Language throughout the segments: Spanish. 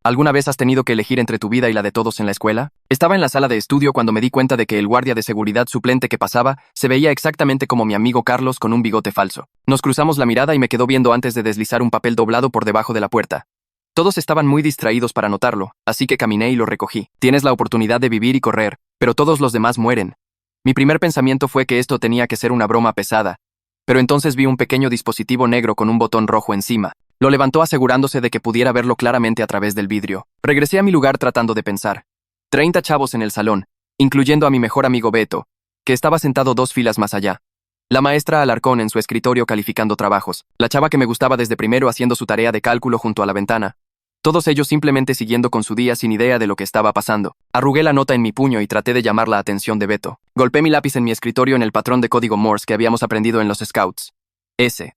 ¿Alguna vez has tenido que elegir entre tu vida y la de todos en la escuela? Estaba en la sala de estudio cuando me di cuenta de que el guardia de seguridad suplente que pasaba se veía exactamente como mi amigo Carlos con un bigote falso. Nos cruzamos la mirada y me quedó viendo antes de deslizar un papel doblado por debajo de la puerta. Todos estaban muy distraídos para notarlo, así que caminé y lo recogí. Tienes la oportunidad de vivir y correr, pero todos los demás mueren. Mi primer pensamiento fue que esto tenía que ser una broma pesada, pero entonces vi un pequeño dispositivo negro con un botón rojo encima. Lo levantó asegurándose de que pudiera verlo claramente a través del vidrio. Regresé a mi lugar tratando de pensar. 30 chavos en el salón, incluyendo a mi mejor amigo Beto, que estaba sentado 2 filas más allá. La maestra Alarcón en su escritorio calificando trabajos, la chava que me gustaba desde primero haciendo su tarea de cálculo junto a la ventana. Todos ellos simplemente siguiendo con su día sin idea de lo que estaba pasando. Arrugué la nota en mi puño y traté de llamar la atención de Beto. Golpeé mi lápiz en mi escritorio en el patrón de código Morse que habíamos aprendido en los Scouts. S.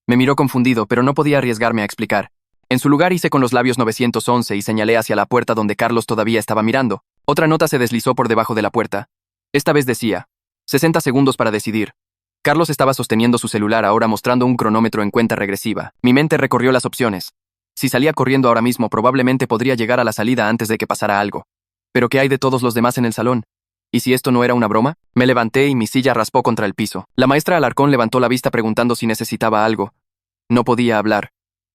Me miró confundido, pero no podía arriesgarme a explicar. En su lugar hice con los labios 911 y señalé hacia la puerta donde Carlos todavía estaba mirando. Otra nota se deslizó por debajo de la puerta. Esta vez decía, 60 segundos para decidir. Carlos estaba sosteniendo su celular ahora mostrando un cronómetro en cuenta regresiva. Mi mente recorrió las opciones. Si salía corriendo ahora mismo, probablemente podría llegar a la salida antes de que pasara algo. ¿Pero qué hay de todos los demás en el salón? ¿Y si esto no era una broma? Me levanté y mi silla raspó contra el piso. La maestra Alarcón levantó la vista preguntando si necesitaba algo. No podía hablar.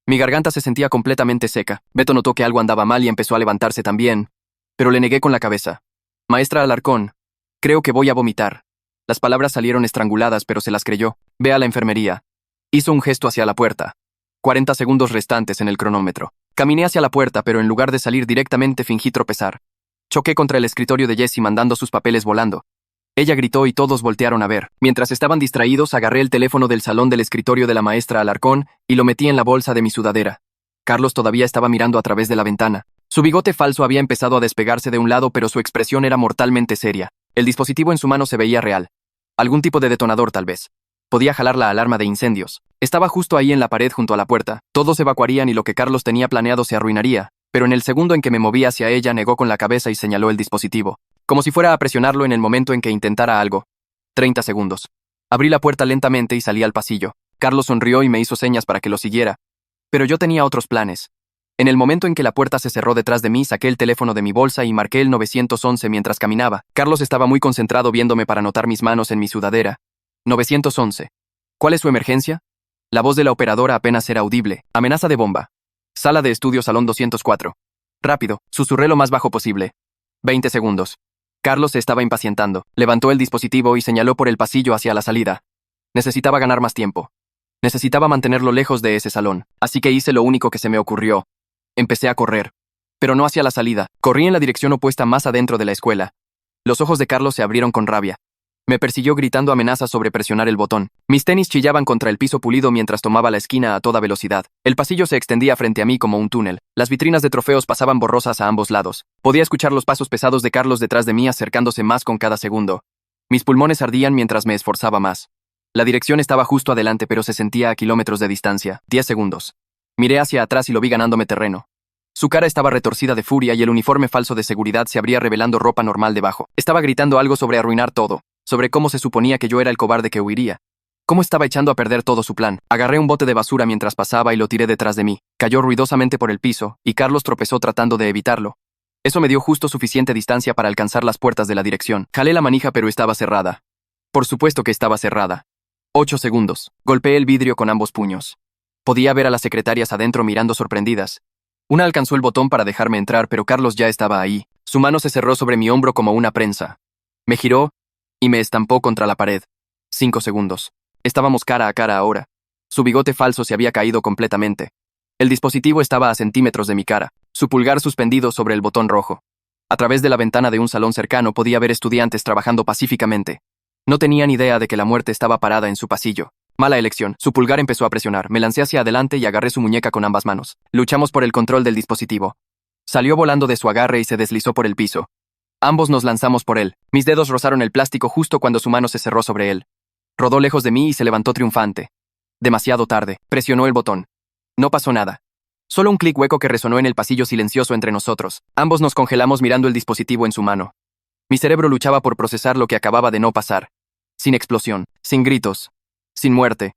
Mi garganta se sentía completamente seca. Beto notó que algo andaba mal y empezó a levantarse también. Pero le negué con la cabeza. Maestra Alarcón, creo que voy a vomitar. Las palabras salieron estranguladas, pero se las creyó. Ve a la enfermería. Hizo un gesto hacia la puerta. 40 segundos restantes en el cronómetro. Caminé hacia la puerta, pero en lugar de salir directamente fingí tropezar. Choqué contra el escritorio de Jessie mandando sus papeles volando. Ella gritó y todos voltearon a ver. Mientras estaban distraídos, agarré el teléfono del salón del escritorio de la maestra Alarcón y lo metí en la bolsa de mi sudadera. Carlos todavía estaba mirando a través de la ventana. Su bigote falso había empezado a despegarse de un lado, pero su expresión era mortalmente seria. El dispositivo en su mano se veía real. Algún tipo de detonador, tal vez. Podía jalar la alarma de incendios. Estaba justo ahí en la pared junto a la puerta. Todos evacuarían y lo que Carlos tenía planeado se arruinaría, pero en el segundo en que me moví hacia ella negó con la cabeza y señaló el dispositivo, como si fuera a presionarlo en el momento en que intentara algo. 30 segundos. Abrí la puerta lentamente y salí al pasillo. Carlos sonrió y me hizo señas para que lo siguiera. Pero yo tenía otros planes. En el momento en que la puerta se cerró detrás de mí, saqué el teléfono de mi bolsa y marqué el 911 mientras caminaba. Carlos estaba muy concentrado viéndome para notar mis manos en mi sudadera. 911. ¿Cuál es su emergencia? La voz de la operadora apenas era audible. Amenaza de bomba. Sala de estudio, salón 204. Rápido, susurré lo más bajo posible. 20 segundos. Carlos se estaba impacientando. Levantó el dispositivo y señaló por el pasillo hacia la salida. Necesitaba ganar más tiempo. Necesitaba mantenerlo lejos de ese salón, así que hice lo único que se me ocurrió. Empecé a correr. Pero no hacia la salida. Corrí en la dirección opuesta más adentro de la escuela. Los ojos de Carlos se abrieron con rabia. Me persiguió gritando amenazas sobre presionar el botón. Mis tenis chillaban contra el piso pulido mientras tomaba la esquina a toda velocidad. El pasillo se extendía frente a mí como un túnel. Las vitrinas de trofeos pasaban borrosas a ambos lados. Podía escuchar los pasos pesados de Carlos detrás de mí acercándose más con cada segundo. Mis pulmones ardían mientras me esforzaba más. La dirección estaba justo adelante, pero se sentía a kilómetros de distancia. 10 segundos. Miré hacia atrás y lo vi ganándome terreno. Su cara estaba retorcida de furia y el uniforme falso de seguridad se abría revelando ropa normal debajo. Estaba gritando algo sobre arruinar todo. Sobre cómo se suponía que yo era el cobarde que huiría. Cómo estaba echando a perder todo su plan. Agarré un bote de basura mientras pasaba y lo tiré detrás de mí. Cayó ruidosamente por el piso, y Carlos tropezó tratando de evitarlo. Eso me dio justo suficiente distancia para alcanzar las puertas de la dirección. Jalé la manija, pero estaba cerrada. Por supuesto que estaba cerrada. 8 segundos. Golpeé el vidrio con ambos puños. Podía ver a las secretarias adentro mirando sorprendidas. Una alcanzó el botón para dejarme entrar, pero Carlos ya estaba ahí. Su mano se cerró sobre mi hombro como una prensa. Me giró y me estampó contra la pared. 5 segundos. Estábamos cara a cara ahora. Su bigote falso se había caído completamente. El dispositivo estaba a centímetros de mi cara, su pulgar suspendido sobre el botón rojo. A través de la ventana de un salón cercano podía ver estudiantes trabajando pacíficamente. No tenían idea de que la muerte estaba parada en su pasillo. Mala elección. Su pulgar empezó a presionar. Me lancé hacia adelante y agarré su muñeca con ambas manos. Luchamos por el control del dispositivo. Salió volando de su agarre y se deslizó por el piso. Ambos nos lanzamos por él. Mis dedos rozaron el plástico justo cuando su mano se cerró sobre él. Rodó lejos de mí y se levantó triunfante. Demasiado tarde. Presionó el botón. No pasó nada. Solo un clic hueco que resonó en el pasillo silencioso entre nosotros. Ambos nos congelamos mirando el dispositivo en su mano. Mi cerebro luchaba por procesar lo que acababa de no pasar. Sin explosión, sin gritos, sin muerte.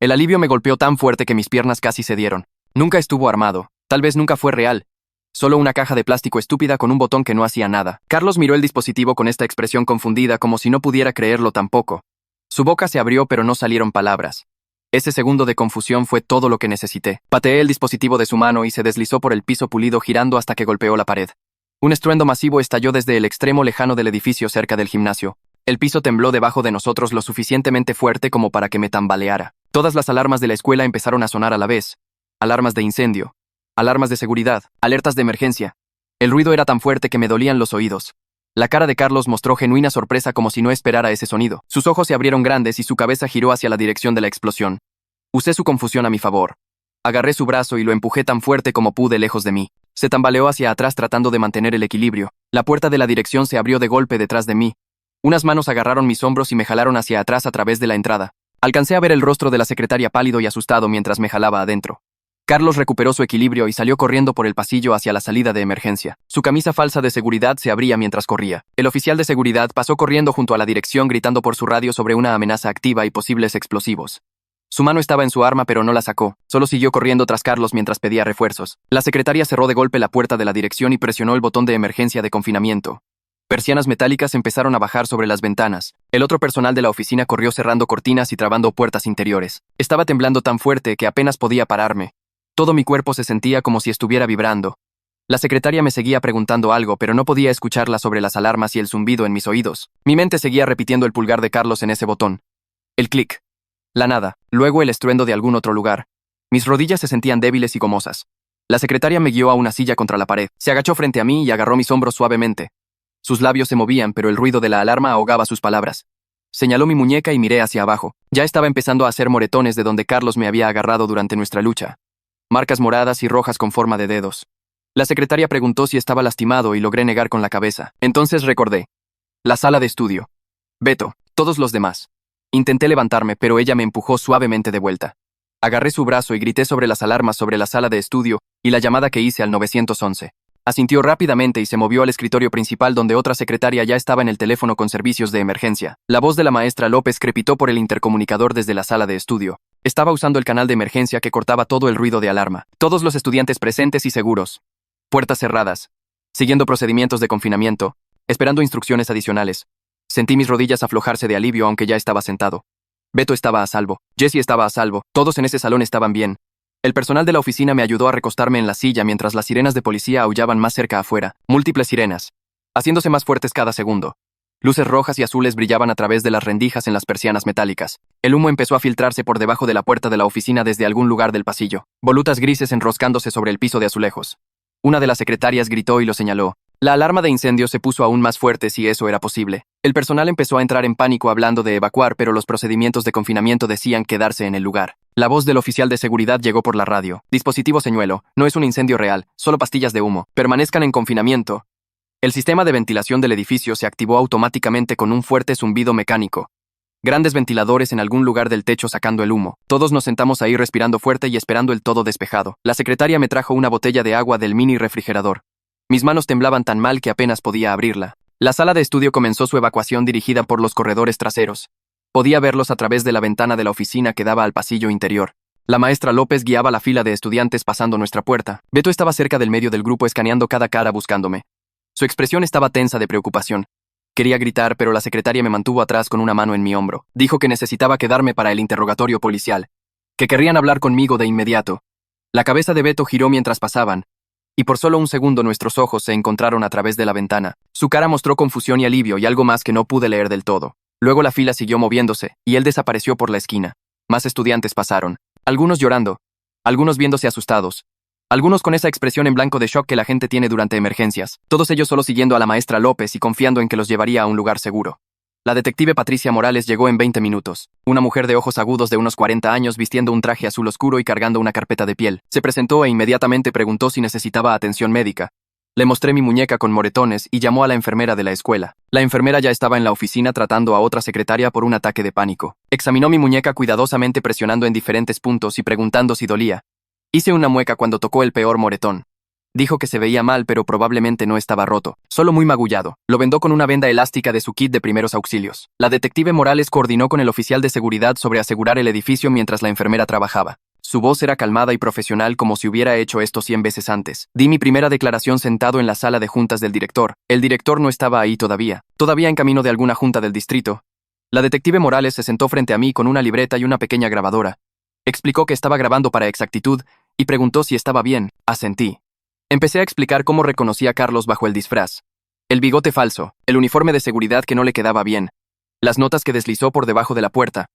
El alivio me golpeó tan fuerte que mis piernas casi cedieron. Nunca estuvo armado. Tal vez nunca fue real. Solo una caja de plástico estúpida con un botón que no hacía nada. Carlos miró el dispositivo con esta expresión confundida como si no pudiera creerlo tampoco. Su boca se abrió pero no salieron palabras. Ese segundo de confusión fue todo lo que necesité. Pateé el dispositivo de su mano y se deslizó por el piso pulido girando hasta que golpeó la pared. Un estruendo masivo estalló desde el extremo lejano del edificio cerca del gimnasio. El piso tembló debajo de nosotros lo suficientemente fuerte como para que me tambaleara. Todas las alarmas de la escuela empezaron a sonar a la vez. Alarmas de incendio, alarmas de seguridad, alertas de emergencia. El ruido era tan fuerte que me dolían los oídos. La cara de Carlos mostró genuina sorpresa como si no esperara ese sonido. Sus ojos se abrieron grandes y su cabeza giró hacia la dirección de la explosión. Usé su confusión a mi favor. Agarré su brazo y lo empujé tan fuerte como pude lejos de mí. Se tambaleó hacia atrás tratando de mantener el equilibrio. La puerta de la dirección se abrió de golpe detrás de mí. Unas manos agarraron mis hombros y me jalaron hacia atrás a través de la entrada. Alcancé a ver el rostro de la secretaria pálido y asustado mientras me jalaba adentro. Carlos recuperó su equilibrio y salió corriendo por el pasillo hacia la salida de emergencia. Su camisa falsa de seguridad se abría mientras corría. El oficial de seguridad pasó corriendo junto a la dirección gritando por su radio sobre una amenaza activa y posibles explosivos. Su mano estaba en su arma pero no la sacó, solo siguió corriendo tras Carlos mientras pedía refuerzos. La secretaria cerró de golpe la puerta de la dirección y presionó el botón de emergencia de confinamiento. Persianas metálicas empezaron a bajar sobre las ventanas. El otro personal de la oficina corrió cerrando cortinas y trabando puertas interiores. Estaba temblando tan fuerte que apenas podía pararme. Todo mi cuerpo se sentía como si estuviera vibrando. La secretaria me seguía preguntando algo, pero no podía escucharla sobre las alarmas y el zumbido en mis oídos. Mi mente seguía repitiendo el pulgar de Carlos en ese botón. El clic. La nada. Luego el estruendo de algún otro lugar. Mis rodillas se sentían débiles y gomosas. La secretaria me guió a una silla contra la pared. Se agachó frente a mí y agarró mis hombros suavemente. Sus labios se movían, pero el ruido de la alarma ahogaba sus palabras. Señaló mi muñeca y miré hacia abajo. Ya estaba empezando a hacer moretones de donde Carlos me había agarrado durante nuestra lucha. Marcas moradas y rojas con forma de dedos. La secretaria preguntó si estaba lastimado y logré negar con la cabeza. Entonces recordé. La sala de estudio. Beto, todos los demás. Intenté levantarme, pero ella me empujó suavemente de vuelta. Agarré su brazo y grité sobre las alarmas sobre la sala de estudio y la llamada que hice al 911. Asintió rápidamente y se movió al escritorio principal donde otra secretaria ya estaba en el teléfono con servicios de emergencia. La voz de la maestra López crepitó por el intercomunicador desde la sala de estudio. Estaba usando el canal de emergencia que cortaba todo el ruido de alarma. Todos los estudiantes presentes y seguros. Puertas cerradas. Siguiendo procedimientos de confinamiento. Esperando instrucciones adicionales. Sentí mis rodillas aflojarse de alivio aunque ya estaba sentado. Beto estaba a salvo. Jessie estaba a salvo. Todos en ese salón estaban bien. El personal de la oficina me ayudó a recostarme en la silla mientras las sirenas de policía aullaban más cerca afuera. Múltiples sirenas. Haciéndose más fuertes cada segundo. Luces rojas y azules brillaban a través de las rendijas en las persianas metálicas. El humo empezó a filtrarse por debajo de la puerta de la oficina desde algún lugar del pasillo. Volutas grises enroscándose sobre el piso de azulejos. Una de las secretarias gritó y lo señaló. La alarma de incendio se puso aún más fuerte si eso era posible. El personal empezó a entrar en pánico hablando de evacuar, pero los procedimientos de confinamiento decían quedarse en el lugar. La voz del oficial de seguridad llegó por la radio. Dispositivo señuelo, no es un incendio real, solo pastillas de humo. Permanezcan en confinamiento. El sistema de ventilación del edificio se activó automáticamente con un fuerte zumbido mecánico. Grandes ventiladores en algún lugar del techo sacando el humo. Todos nos sentamos ahí respirando fuerte y esperando el todo despejado. La secretaria me trajo una botella de agua del mini refrigerador. Mis manos temblaban tan mal que apenas podía abrirla. La sala de estudio comenzó su evacuación dirigida por los corredores traseros. Podía verlos a través de la ventana de la oficina que daba al pasillo interior. La maestra López guiaba la fila de estudiantes pasando nuestra puerta. Beto estaba cerca del medio del grupo escaneando cada cara buscándome. Su expresión estaba tensa de preocupación. Quería gritar, pero la secretaria me mantuvo atrás con una mano en mi hombro. Dijo que necesitaba quedarme para el interrogatorio policial. Que querrían hablar conmigo de inmediato. La cabeza de Beto giró mientras pasaban. Y por solo un segundo nuestros ojos se encontraron a través de la ventana. Su cara mostró confusión y alivio y algo más que no pude leer del todo. Luego la fila siguió moviéndose, y él desapareció por la esquina. Más estudiantes pasaron. Algunos llorando. Algunos viéndose asustados. Algunos con esa expresión en blanco de shock que la gente tiene durante emergencias. Todos ellos solo siguiendo a la maestra López y confiando en que los llevaría a un lugar seguro. La detective Patricia Morales llegó en 20 minutos. Una mujer de ojos agudos de unos 40 años vistiendo un traje azul oscuro y cargando una carpeta de piel. Se presentó e inmediatamente preguntó si necesitaba atención médica. Le mostré mi muñeca con moretones y llamó a la enfermera de la escuela. La enfermera ya estaba en la oficina tratando a otra secretaria por un ataque de pánico. Examinó mi muñeca cuidadosamente presionando en diferentes puntos y preguntando si dolía. Hice una mueca cuando tocó el peor moretón. Dijo que se veía mal pero probablemente no estaba roto, solo muy magullado. Lo vendó con una venda elástica de su kit de primeros auxilios. La detective Morales coordinó con el oficial de seguridad sobre asegurar el edificio mientras la enfermera trabajaba. Su voz era calmada y profesional como si hubiera hecho esto 100 veces antes. Di mi primera declaración sentado en la sala de juntas del director. El director no estaba ahí todavía en camino de alguna junta del distrito. La detective Morales se sentó frente a mí con una libreta y una pequeña grabadora. Explicó que estaba grabando para exactitud y preguntó si estaba bien. Asentí. Empecé a explicar cómo reconocía a Carlos bajo el disfraz. El bigote falso, el uniforme de seguridad que no le quedaba bien, las notas que deslizó por debajo de la puerta.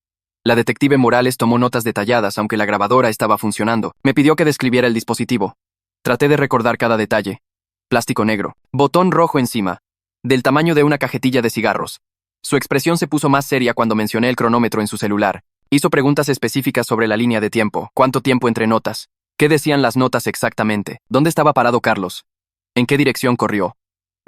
La detective Morales tomó notas detalladas aunque la grabadora estaba funcionando. Me pidió que describiera el dispositivo. Traté de recordar cada detalle. Plástico negro, botón rojo encima, del tamaño de una cajetilla de cigarros. Su expresión se puso más seria cuando mencioné el cronómetro en su celular. Hizo preguntas específicas sobre la línea de tiempo, cuánto tiempo entre notas, qué decían las notas exactamente, dónde estaba parado Carlos, en qué dirección corrió.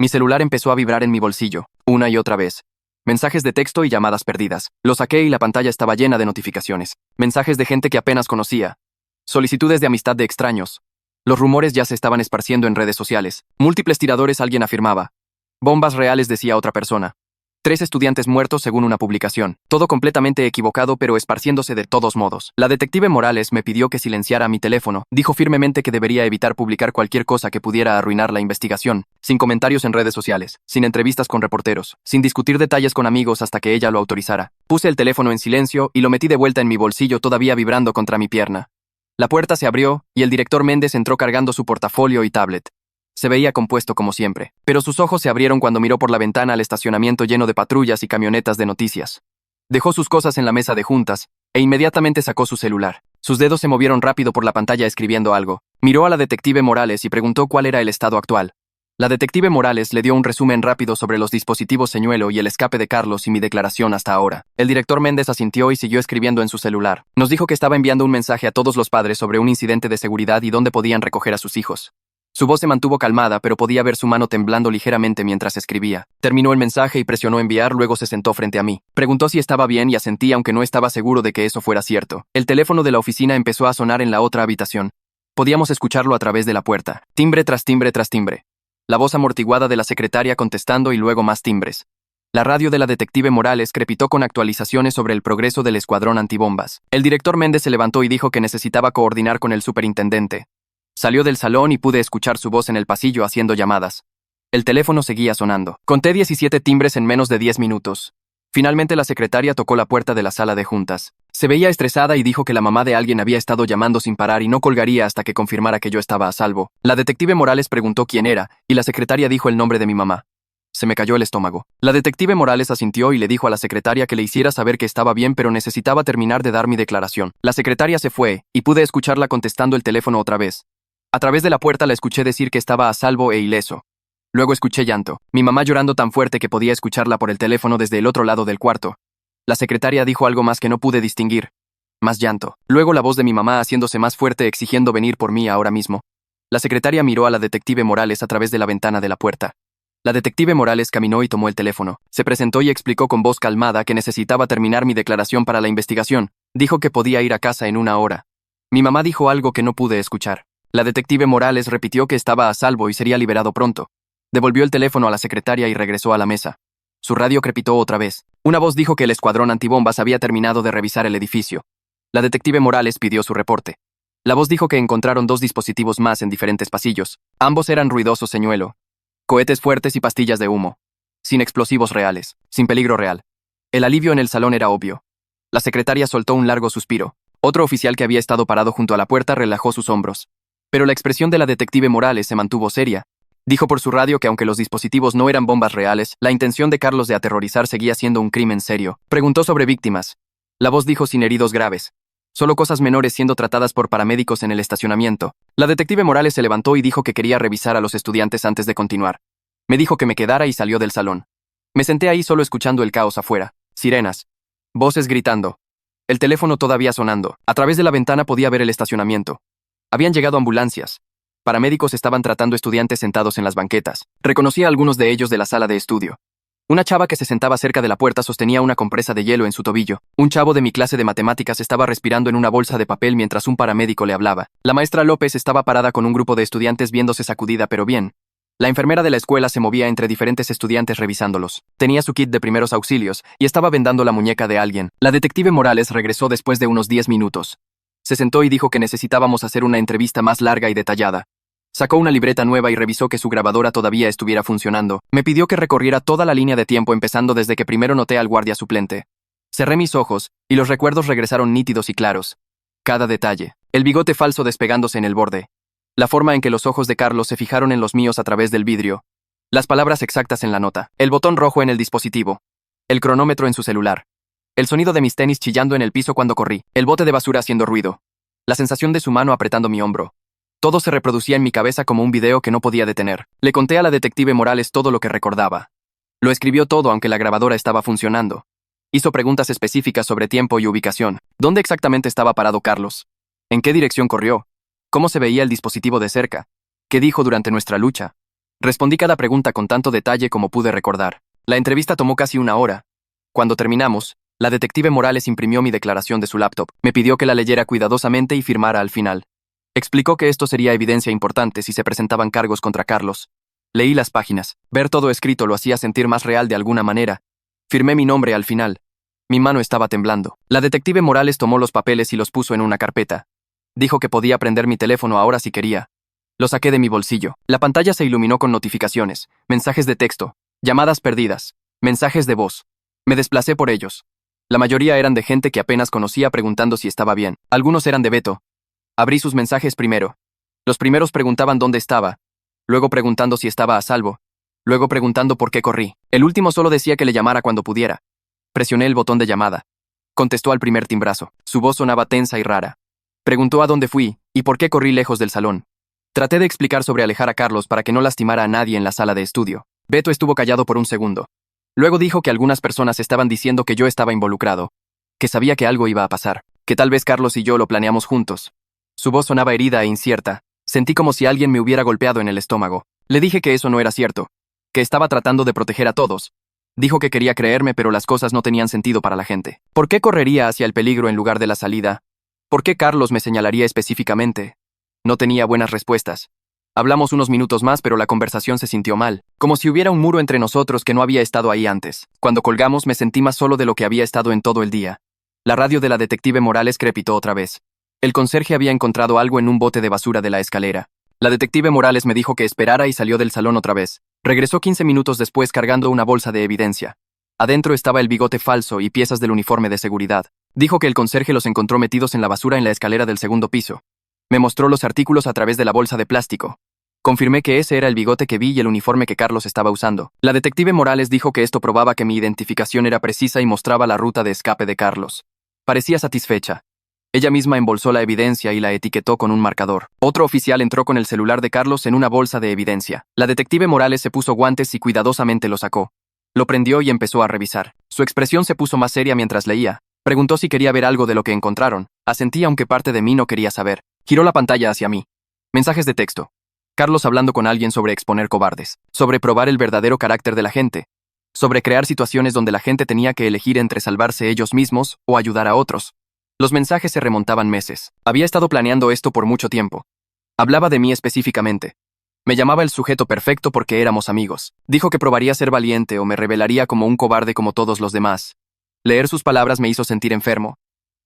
Mi celular empezó a vibrar en mi bolsillo, una y otra vez. Mensajes de texto y llamadas perdidas. Lo saqué y la pantalla estaba llena de notificaciones. Mensajes de gente que apenas conocía. Solicitudes de amistad de extraños. Los rumores ya se estaban esparciendo en redes sociales. Múltiples tiradores, alguien afirmaba. Bombas reales, decía otra persona. 3 estudiantes muertos según una publicación. Todo completamente equivocado pero esparciéndose de todos modos. La detective Morales me pidió que silenciara mi teléfono. Dijo firmemente que debería evitar publicar cualquier cosa que pudiera arruinar la investigación. Sin comentarios en redes sociales, sin entrevistas con reporteros, sin discutir detalles con amigos hasta que ella lo autorizara. Puse el teléfono en silencio y lo metí de vuelta en mi bolsillo todavía vibrando contra mi pierna. La puerta se abrió y el director Méndez entró cargando su portafolio y tablet. Se veía compuesto como siempre, pero sus ojos se abrieron cuando miró por la ventana al estacionamiento lleno de patrullas y camionetas de noticias. Dejó sus cosas en la mesa de juntas e inmediatamente sacó su celular. Sus dedos se movieron rápido por la pantalla escribiendo algo. Miró a la detective Morales y preguntó cuál era el estado actual. La detective Morales le dio un resumen rápido sobre los dispositivos señuelo y el escape de Carlos y mi declaración hasta ahora. El director Méndez asintió y siguió escribiendo en su celular. Nos dijo que estaba enviando un mensaje a todos los padres sobre un incidente de seguridad y dónde podían recoger a sus hijos. Su voz se mantuvo calmada, pero podía ver su mano temblando ligeramente mientras escribía. Terminó el mensaje y presionó enviar, luego se sentó frente a mí. Preguntó si estaba bien y asentí aunque no estaba seguro de que eso fuera cierto. El teléfono de la oficina empezó a sonar en la otra habitación. Podíamos escucharlo a través de la puerta. Timbre tras timbre tras timbre. La voz amortiguada de la secretaria contestando y luego más timbres. La radio de la detective Morales crepitó con actualizaciones sobre el progreso del escuadrón antibombas. El director Méndez se levantó y dijo que necesitaba coordinar con el superintendente. Salió del salón y pude escuchar su voz en el pasillo haciendo llamadas. El teléfono seguía sonando. Conté 17 timbres en menos de 10 minutos. Finalmente la secretaria tocó la puerta de la sala de juntas. Se veía estresada y dijo que la mamá de alguien había estado llamando sin parar y no colgaría hasta que confirmara que yo estaba a salvo. La detective Morales preguntó quién era, y la secretaria dijo el nombre de mi mamá. Se me cayó el estómago. La detective Morales asintió y le dijo a la secretaria que le hiciera saber que estaba bien pero necesitaba terminar de dar mi declaración. La secretaria se fue, y pude escucharla contestando el teléfono otra vez. A través de la puerta la escuché decir que estaba a salvo e ileso. Luego escuché llanto, mi mamá llorando tan fuerte que podía escucharla por el teléfono desde el otro lado del cuarto. La secretaria dijo algo más que no pude distinguir. Más llanto. Luego la voz de mi mamá haciéndose más fuerte exigiendo venir por mí ahora mismo. La secretaria miró a la detective Morales a través de la ventana de la puerta. La detective Morales caminó y tomó el teléfono. Se presentó y explicó con voz calmada que necesitaba terminar mi declaración para la investigación. Dijo que podía ir a casa en una hora. Mi mamá dijo algo que no pude escuchar. La detective Morales repitió que estaba a salvo y sería liberado pronto. Devolvió el teléfono a la secretaria y regresó a la mesa. Su radio crepitó otra vez. Una voz dijo que el escuadrón antibombas había terminado de revisar el edificio. La detective Morales pidió su reporte. La voz dijo que encontraron 2 dispositivos más en diferentes pasillos. Ambos eran ruidosos señuelo. Cohetes fuertes y pastillas de humo. Sin explosivos reales. Sin peligro real. El alivio en el salón era obvio. La secretaria soltó un largo suspiro. Otro oficial que había estado parado junto a la puerta relajó sus hombros. Pero la expresión de la detective Morales se mantuvo seria. Dijo por su radio que aunque los dispositivos no eran bombas reales, la intención de Carlos de aterrorizar seguía siendo un crimen serio. Preguntó sobre víctimas. La voz dijo sin heridos graves. Solo cosas menores siendo tratadas por paramédicos en el estacionamiento. La detective Morales se levantó y dijo que quería revisar a los estudiantes antes de continuar. Me dijo que me quedara y salió del salón. Me senté ahí solo escuchando el caos afuera. Sirenas. Voces gritando. El teléfono todavía sonando. A través de la ventana podía ver el estacionamiento. Habían llegado ambulancias. Paramédicos estaban tratando estudiantes sentados en las banquetas. Reconocí a algunos de ellos de la sala de estudio. Una chava que se sentaba cerca de la puerta sostenía una compresa de hielo en su tobillo. Un chavo de mi clase de matemáticas estaba respirando en una bolsa de papel mientras un paramédico le hablaba. La maestra López estaba parada con un grupo de estudiantes viéndose sacudida pero bien. La enfermera de la escuela se movía entre diferentes estudiantes revisándolos. Tenía su kit de primeros auxilios y estaba vendando la muñeca de alguien. La detective Morales regresó después de unos 10 minutos. Se sentó y dijo que necesitábamos hacer una entrevista más larga y detallada. Sacó una libreta nueva y revisó que su grabadora todavía estuviera funcionando. Me pidió que recorriera toda la línea de tiempo empezando desde que primero noté al guardia suplente. Cerré mis ojos, y los recuerdos regresaron nítidos y claros. Cada detalle. El bigote falso despegándose en el borde. La forma en que los ojos de Carlos se fijaron en los míos a través del vidrio. Las palabras exactas en la nota. El botón rojo en el dispositivo. El cronómetro en su celular. El sonido de mis tenis chillando en el piso cuando corrí. El bote de basura haciendo ruido. La sensación de su mano apretando mi hombro. Todo se reproducía en mi cabeza como un video que no podía detener. Le conté a la detective Morales todo lo que recordaba. Lo escribió todo aunque la grabadora estaba funcionando. Hizo preguntas específicas sobre tiempo y ubicación. ¿Dónde exactamente estaba parado Carlos? ¿En qué dirección corrió? ¿Cómo se veía el dispositivo de cerca? ¿Qué dijo durante nuestra lucha? Respondí cada pregunta con tanto detalle como pude recordar. La entrevista tomó casi una hora. Cuando terminamos, la detective Morales imprimió mi declaración de su laptop. Me pidió que la leyera cuidadosamente y firmara al final. Explicó que esto sería evidencia importante si se presentaban cargos contra Carlos. Leí las páginas. Ver todo escrito lo hacía sentir más real de alguna manera. Firmé mi nombre al final. Mi mano estaba temblando. La detective Morales tomó los papeles y los puso en una carpeta. Dijo que podía prender mi teléfono ahora si quería. Lo saqué de mi bolsillo. La pantalla se iluminó con notificaciones, mensajes de texto, llamadas perdidas, mensajes de voz. Me desplacé por ellos. La mayoría eran de gente que apenas conocía preguntando si estaba bien. Algunos eran de Beto. Abrí sus mensajes primero. Los primeros preguntaban dónde estaba, luego preguntando si estaba a salvo, luego preguntando por qué corrí. El último solo decía que le llamara cuando pudiera. Presioné el botón de llamada. Contestó al primer timbrazo. Su voz sonaba tensa y rara. Preguntó a dónde fui y por qué corrí lejos del salón. Traté de explicar sobre alejar a Carlos para que no lastimara a nadie en la sala de estudio. Beto estuvo callado por un segundo. Luego dijo que algunas personas estaban diciendo que yo estaba involucrado, que sabía que algo iba a pasar, que tal vez Carlos y yo lo planeamos juntos. Su voz sonaba herida e incierta. Sentí como si alguien me hubiera golpeado en el estómago. Le dije que eso no era cierto, que estaba tratando de proteger a todos. Dijo que quería creerme, pero las cosas no tenían sentido para la gente. ¿Por qué correría hacia el peligro en lugar de la salida? ¿Por qué Carlos me señalaría específicamente? No tenía buenas respuestas. Hablamos unos minutos más, pero la conversación se sintió mal, como si hubiera un muro entre nosotros que no había estado ahí antes. Cuando colgamos me sentí más solo de lo que había estado en todo el día. La radio de la detective Morales crepitó otra vez. El conserje había encontrado algo en un bote de basura de la escalera. La detective Morales me dijo que esperara y salió del salón otra vez. Regresó 15 minutos después cargando una bolsa de evidencia. Adentro estaba el bigote falso y piezas del uniforme de seguridad. Dijo que el conserje los encontró metidos en la basura en la escalera del segundo piso. Me mostró los artículos a través de la bolsa de plástico. Confirmé que ese era el bigote que vi y el uniforme que Carlos estaba usando. La detective Morales dijo que esto probaba que mi identificación era precisa y mostraba la ruta de escape de Carlos. Parecía satisfecha. Ella misma embolsó la evidencia y la etiquetó con un marcador. Otro oficial entró con el celular de Carlos en una bolsa de evidencia. La detective Morales se puso guantes y cuidadosamente lo sacó. Lo prendió y empezó a revisar. Su expresión se puso más seria mientras leía. Preguntó si quería ver algo de lo que encontraron. Asentí aunque parte de mí no quería saber. Giró la pantalla hacia mí. Mensajes de texto. Carlos hablando con alguien sobre exponer cobardes. Sobre probar el verdadero carácter de la gente. Sobre crear situaciones donde la gente tenía que elegir entre salvarse ellos mismos o ayudar a otros. Los mensajes se remontaban meses. Había estado planeando esto por mucho tiempo. Hablaba de mí específicamente. Me llamaba el sujeto perfecto porque éramos amigos. Dijo que probaría ser valiente o me revelaría como un cobarde como todos los demás. Leer sus palabras me hizo sentir enfermo,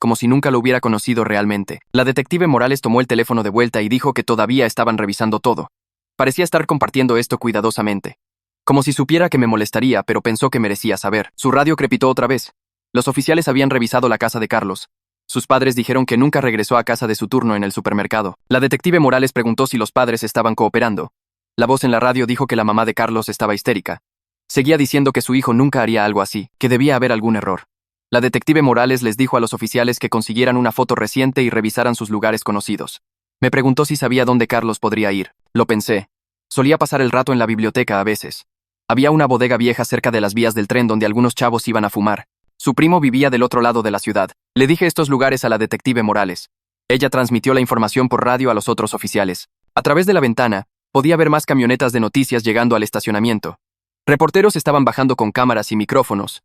como si nunca lo hubiera conocido realmente. La detective Morales tomó el teléfono de vuelta y dijo que todavía estaban revisando todo. Parecía estar compartiendo esto cuidadosamente. Como si supiera que me molestaría, pero pensó que merecía saber. Su radio crepitó otra vez. Los oficiales habían revisado la casa de Carlos. Sus padres dijeron que nunca regresó a casa de su turno en el supermercado. La detective Morales preguntó si los padres estaban cooperando. La voz en la radio dijo que la mamá de Carlos estaba histérica. Seguía diciendo que su hijo nunca haría algo así, que debía haber algún error. La detective Morales les dijo a los oficiales que consiguieran una foto reciente y revisaran sus lugares conocidos. Me preguntó si sabía dónde Carlos podría ir. Lo pensé. Solía pasar el rato en la biblioteca a veces. Había una bodega vieja cerca de las vías del tren donde algunos chavos iban a fumar. Su primo vivía del otro lado de la ciudad. Le dije estos lugares a la detective Morales. Ella transmitió la información por radio a los otros oficiales. A través de la ventana, podía ver más camionetas de noticias llegando al estacionamiento. Reporteros estaban bajando con cámaras y micrófonos.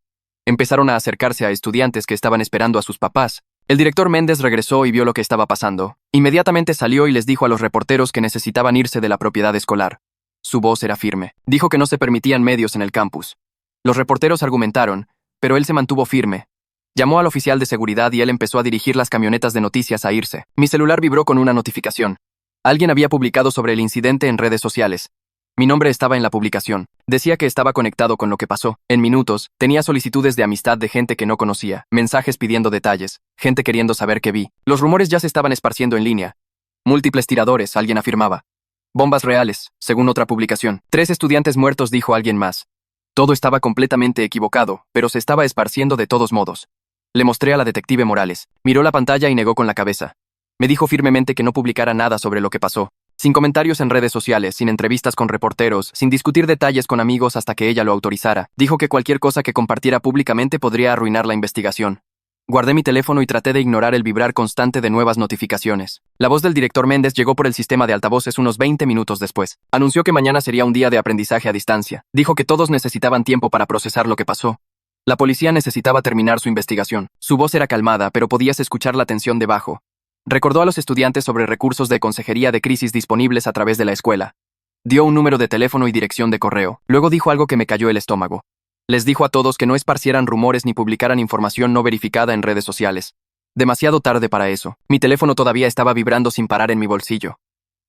Empezaron a acercarse a estudiantes que estaban esperando a sus papás. El director Méndez regresó y vio lo que estaba pasando. Inmediatamente salió y les dijo a los reporteros que necesitaban irse de la propiedad escolar. Su voz era firme. Dijo que no se permitían medios en el campus. Los reporteros argumentaron, pero él se mantuvo firme. Llamó al oficial de seguridad y él empezó a dirigir las camionetas de noticias a irse. Mi celular vibró con una notificación. Alguien había publicado sobre el incidente en redes sociales. Mi nombre estaba en la publicación. Decía que estaba conectado con lo que pasó. En minutos, tenía solicitudes de amistad de gente que no conocía, mensajes pidiendo detalles, gente queriendo saber qué vi. Los rumores ya se estaban esparciendo en línea. Múltiples tiradores, alguien afirmaba. Bombas reales, según otra publicación. 3 estudiantes muertos, dijo alguien más. Todo estaba completamente equivocado, pero se estaba esparciendo de todos modos. Le mostré a la detective Morales. Miró la pantalla y negó con la cabeza. Me dijo firmemente que no publicara nada sobre lo que pasó. Sin comentarios en redes sociales, sin entrevistas con reporteros, sin discutir detalles con amigos hasta que ella lo autorizara. Dijo que cualquier cosa que compartiera públicamente podría arruinar la investigación. Guardé mi teléfono y traté de ignorar el vibrar constante de nuevas notificaciones. La voz del director Méndez llegó por el sistema de altavoces unos 20 minutos después. Anunció que mañana sería un día de aprendizaje a distancia. Dijo que todos necesitaban tiempo para procesar lo que pasó. La policía necesitaba terminar su investigación. Su voz era calmada, pero podías escuchar la tensión debajo. Recordó a los estudiantes sobre recursos de consejería de crisis disponibles a través de la escuela. Dio un número de teléfono y dirección de correo. Luego dijo algo que me cayó el estómago. Les dijo a todos que no esparcieran rumores ni publicaran información no verificada en redes sociales. Demasiado tarde para eso. Mi teléfono todavía estaba vibrando sin parar en mi bolsillo.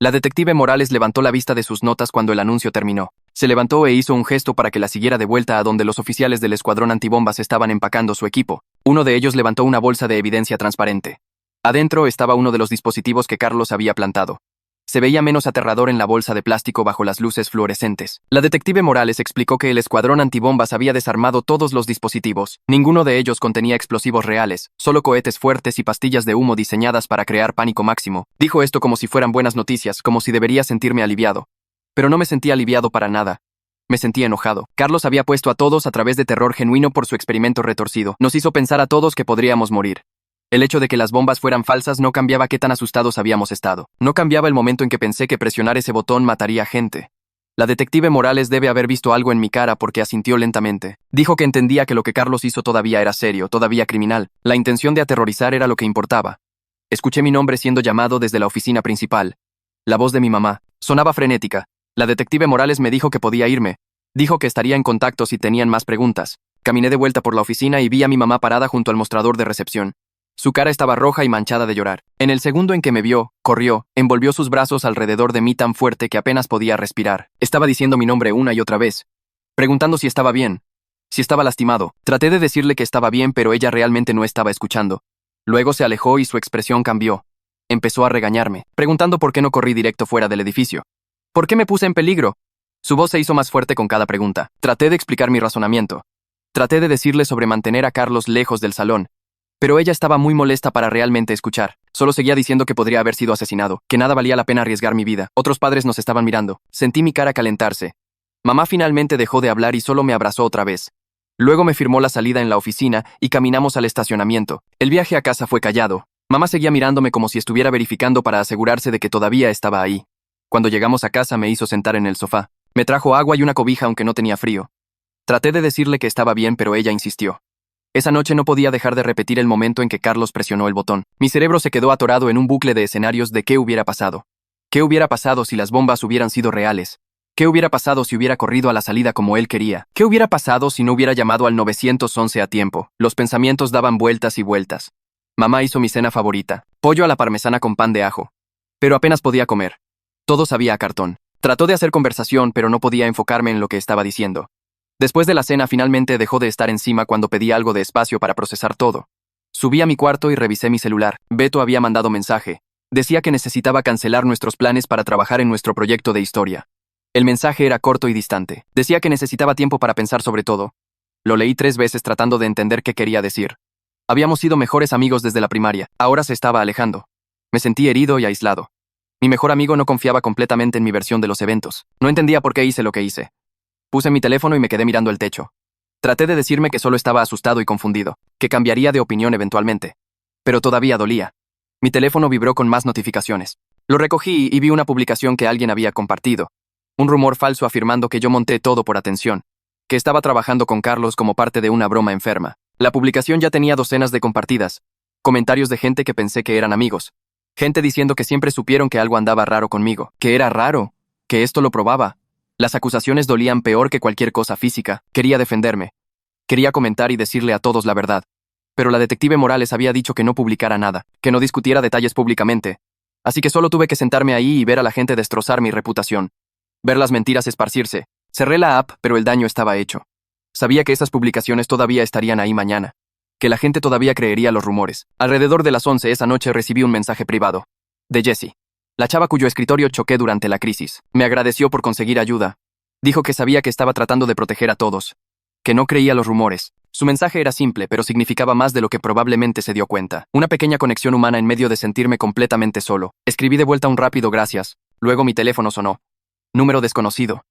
La detective Morales levantó la vista de sus notas cuando el anuncio terminó. Se levantó e hizo un gesto para que la siguiera de vuelta a donde los oficiales del escuadrón antibombas estaban empacando su equipo. Uno de ellos levantó una bolsa de evidencia transparente. Adentro estaba uno de los dispositivos que Carlos había plantado. Se veía menos aterrador en la bolsa de plástico bajo las luces fluorescentes. La detective Morales explicó que el escuadrón antibombas había desarmado todos los dispositivos. Ninguno de ellos contenía explosivos reales, solo cohetes fuertes y pastillas de humo diseñadas para crear pánico máximo. Dijo esto como si fueran buenas noticias, como si debería sentirme aliviado. Pero no me sentí aliviado para nada. Me sentí enojado. Carlos había puesto a todos a través de terror genuino por su experimento retorcido. Nos hizo pensar a todos que podríamos morir. El hecho de que las bombas fueran falsas no cambiaba qué tan asustados habíamos estado. No cambiaba el momento en que pensé que presionar ese botón mataría gente. La detective Morales debe haber visto algo en mi cara porque asintió lentamente. Dijo que entendía que lo que Carlos hizo todavía era serio, todavía criminal. La intención de aterrorizar era lo que importaba. Escuché mi nombre siendo llamado desde la oficina principal. La voz de mi mamá sonaba frenética. La detective Morales me dijo que podía irme. Dijo que estaría en contacto si tenían más preguntas. Caminé de vuelta por la oficina y vi a mi mamá parada junto al mostrador de recepción. Su cara estaba roja y manchada de llorar. En el segundo en que me vio, corrió, envolvió sus brazos alrededor de mí tan fuerte que apenas podía respirar. Estaba diciendo mi nombre una y otra vez, preguntando si estaba bien, si estaba lastimado. Traté de decirle que estaba bien, pero ella realmente no estaba escuchando. Luego se alejó y su expresión cambió. Empezó a regañarme, preguntando por qué no corrí directo fuera del edificio. ¿Por qué me puse en peligro? Su voz se hizo más fuerte con cada pregunta. Traté de explicar mi razonamiento. Traté de decirle sobre mantener a Carlos lejos del salón. Pero ella estaba muy molesta para realmente escuchar. Solo seguía diciendo que podría haber sido asesinado, que nada valía la pena arriesgar mi vida. Otros padres nos estaban mirando. Sentí mi cara calentarse. Mamá finalmente dejó de hablar y solo me abrazó otra vez. Luego me firmó la salida en la oficina y caminamos al estacionamiento. El viaje a casa fue callado. Mamá seguía mirándome como si estuviera verificando para asegurarse de que todavía estaba ahí. Cuando llegamos a casa me hizo sentar en el sofá. Me trajo agua y una cobija aunque no tenía frío. Traté de decirle que estaba bien, pero ella insistió. Esa noche no podía dejar de repetir el momento en que Carlos presionó el botón. Mi cerebro se quedó atorado en un bucle de escenarios de qué hubiera pasado. ¿Qué hubiera pasado si las bombas hubieran sido reales? ¿Qué hubiera pasado si hubiera corrido a la salida como él quería? ¿Qué hubiera pasado si no hubiera llamado al 911 a tiempo? Los pensamientos daban vueltas y vueltas. Mamá hizo mi cena favorita, pollo a la parmesana con pan de ajo. Pero apenas podía comer. Todo sabía a cartón. Trató de hacer conversación, pero no podía enfocarme en lo que estaba diciendo. Después de la cena finalmente dejó de estar encima cuando pedí algo de espacio para procesar todo. Subí a mi cuarto y revisé mi celular. Beto había mandado mensaje. Decía que necesitaba cancelar nuestros planes para trabajar en nuestro proyecto de historia. El mensaje era corto y distante. Decía que necesitaba tiempo para pensar sobre todo. Lo leí 3 veces tratando de entender qué quería decir. Habíamos sido mejores amigos desde la primaria. Ahora se estaba alejando. Me sentí herido y aislado. Mi mejor amigo no confiaba completamente en mi versión de los eventos. No entendía por qué hice lo que hice. Puse mi teléfono y me quedé mirando el techo. Traté de decirme que solo estaba asustado y confundido, que cambiaría de opinión eventualmente. Pero todavía dolía. Mi teléfono vibró con más notificaciones. Lo recogí y vi una publicación que alguien había compartido. Un rumor falso afirmando que yo monté todo por atención, que estaba trabajando con Carlos como parte de una broma enferma. La publicación ya tenía docenas de compartidas, comentarios de gente que pensé que eran amigos, gente diciendo que siempre supieron que algo andaba raro conmigo, que era raro, que esto lo probaba. Las acusaciones dolían peor que cualquier cosa física. Quería defenderme. Quería comentar y decirle a todos la verdad. pero la detective Morales había dicho que no publicara nada, que no discutiera detalles públicamente. Así que solo tuve que sentarme ahí y ver a la gente destrozar mi reputación. Ver las mentiras esparcirse. Cerré la app, pero el daño estaba hecho. Sabía que esas publicaciones todavía estarían ahí mañana. Que la gente todavía creería los rumores. Alrededor de las 11 esa noche recibí un mensaje privado. De Jessie. La chava cuyo escritorio choqué durante la crisis. Me agradeció por conseguir ayuda. Dijo que sabía que estaba tratando de proteger a todos. Que no creía los rumores. Su mensaje era simple, pero significaba más de lo que probablemente se dio cuenta. Una pequeña conexión humana en medio de sentirme completamente solo. Escribí de vuelta un rápido gracias. Luego mi teléfono sonó. Número desconocido.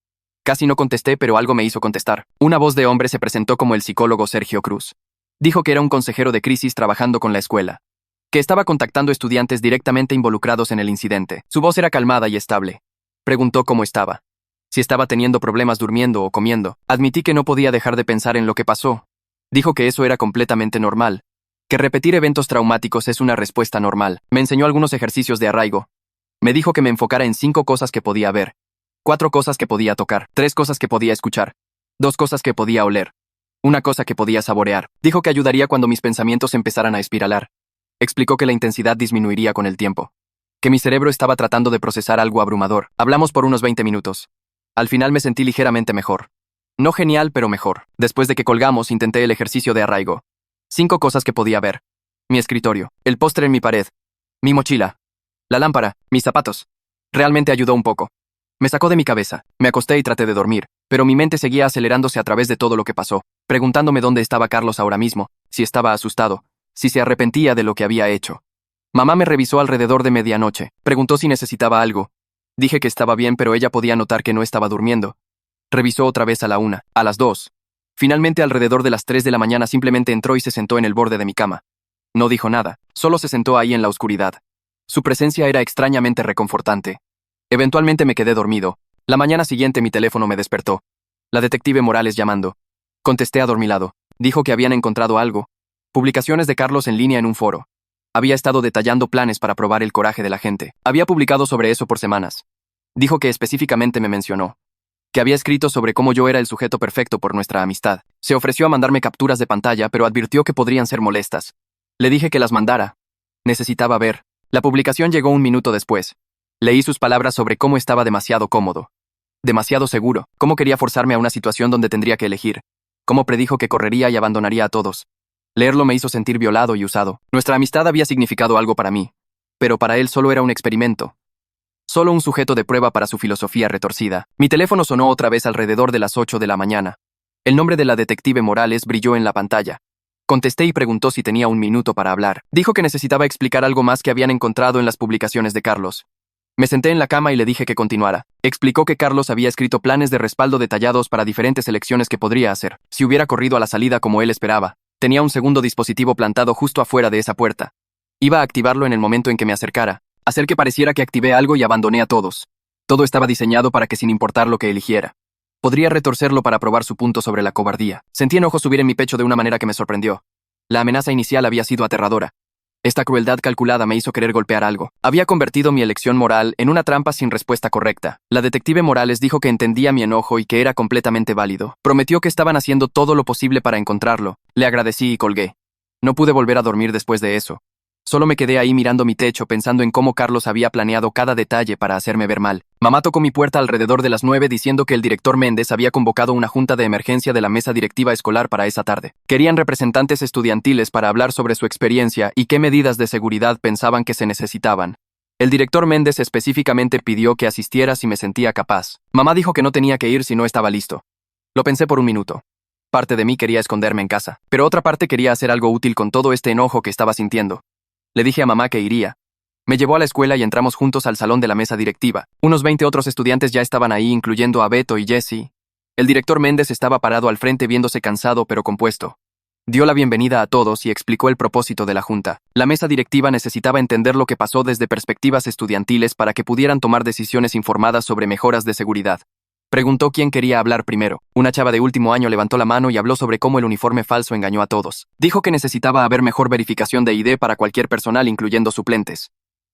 Casi no contesté, pero algo me hizo contestar. Una voz de hombre se presentó como el psicólogo Sergio Cruz. Dijo que era un consejero de crisis trabajando con la escuela. Que estaba contactando estudiantes directamente involucrados en el incidente. Su voz era calmada y estable. Preguntó cómo estaba. Si estaba teniendo problemas durmiendo o comiendo. Admití que no podía dejar de pensar en lo que pasó. Dijo que eso era completamente normal. Que repetir eventos traumáticos es una respuesta normal. Me enseñó algunos ejercicios de arraigo. Me dijo que me enfocara en 5 cosas que podía ver. 4 cosas que podía tocar. 3 cosas que podía escuchar. 2 cosas que podía oler. 1 cosa que podía saborear. Dijo que ayudaría cuando mis pensamientos empezaran a espiralar. Explicó que la intensidad disminuiría con el tiempo. Que mi cerebro estaba tratando de procesar algo abrumador. Hablamos por unos 20 minutos. Al final me sentí ligeramente mejor. No genial, pero mejor. Después de que colgamos, intenté el ejercicio de arraigo. 5 cosas que podía ver. Mi escritorio, el póster en mi pared, mi mochila, la lámpara, mis zapatos. Realmente ayudó un poco. Me sacó de mi cabeza. Me acosté y traté de dormir, pero mi mente seguía acelerándose a través de todo lo que pasó, preguntándome dónde estaba Carlos ahora mismo, si estaba asustado, si se arrepentía de lo que había hecho. Mamá me revisó alrededor de medianoche. Preguntó si necesitaba algo. Dije que estaba bien, pero ella podía notar que no estaba durmiendo. Revisó otra vez a la 1, a las 2. Finalmente, alrededor de las 3 de la mañana simplemente entró y se sentó en el borde de mi cama. No dijo nada, solo se sentó ahí en la oscuridad. Su presencia era extrañamente reconfortante. Eventualmente me quedé dormido. La mañana siguiente mi teléfono me despertó. La detective Morales llamando. Contesté adormilado. Dijo que habían encontrado algo. Publicaciones de Carlos en línea en un foro. Había estado detallando planes para probar el coraje de la gente. Había publicado sobre eso por semanas. Dijo que específicamente me mencionó. Que había escrito sobre cómo yo era el sujeto perfecto por nuestra amistad. Se ofreció a mandarme capturas de pantalla, pero advirtió que podrían ser molestas. Le dije que las mandara. Necesitaba ver. La publicación llegó 1 minuto después. Leí sus palabras sobre cómo estaba demasiado cómodo. Demasiado seguro. Cómo quería forzarme a una situación donde tendría que elegir. Cómo predijo que correría y abandonaría a todos. Leerlo me hizo sentir violado y usado. Nuestra amistad había significado algo para mí. Pero para él solo era un experimento. Solo un sujeto de prueba para su filosofía retorcida. Mi teléfono sonó otra vez alrededor de las 8 de la mañana. El nombre de la detective Morales brilló en la pantalla. Contesté y preguntó si tenía 1 minuto para hablar. Dijo que necesitaba explicar algo más que habían encontrado en las publicaciones de Carlos. Me senté en la cama y le dije que continuara. Explicó que Carlos había escrito planes de respaldo detallados para diferentes elecciones que podría hacer, si hubiera corrido a la salida como él esperaba. Tenía un segundo dispositivo plantado justo afuera de esa puerta. Iba a activarlo en el momento en que me acercara. Hacer que pareciera que activé algo y abandoné a todos. Todo estaba diseñado para que sin importar lo que eligiera. Podría retorcerlo para probar su punto sobre la cobardía. Sentí enojo subir en mi pecho de una manera que me sorprendió. La amenaza inicial había sido aterradora. Esta crueldad calculada me hizo querer golpear algo. Había convertido mi elección moral en una trampa sin respuesta correcta. La detective Morales dijo que entendía mi enojo y que era completamente válido. Prometió que estaban haciendo todo lo posible para encontrarlo. Le agradecí y colgué. No pude volver a dormir después de eso. Solo me quedé ahí mirando mi techo pensando en cómo Carlos había planeado cada detalle para hacerme ver mal. Mamá tocó mi puerta alrededor de las 9 diciendo que el director Méndez había convocado una junta de emergencia de la mesa directiva escolar para esa tarde. Querían representantes estudiantiles para hablar sobre su experiencia y qué medidas de seguridad pensaban que se necesitaban. El director Méndez específicamente pidió que asistiera si me sentía capaz. Mamá dijo que no tenía que ir si no estaba listo. Lo pensé por 1 minuto. Parte de mí quería esconderme en casa, pero otra parte quería hacer algo útil con todo este enojo que estaba sintiendo. Le dije a mamá que iría. Me llevó a la escuela y entramos juntos al salón de la mesa directiva. Unos 20 otros estudiantes ya estaban ahí, incluyendo a Beto y Jessie. El director Méndez estaba parado al frente viéndose cansado pero compuesto. Dio la bienvenida a todos y explicó el propósito de la junta. La mesa directiva necesitaba entender lo que pasó desde perspectivas estudiantiles para que pudieran tomar decisiones informadas sobre mejoras de seguridad. Preguntó quién quería hablar primero. Una chava de último año levantó la mano y habló sobre cómo el uniforme falso engañó a todos. Dijo que necesitaba haber mejor verificación de ID para cualquier personal, incluyendo suplentes.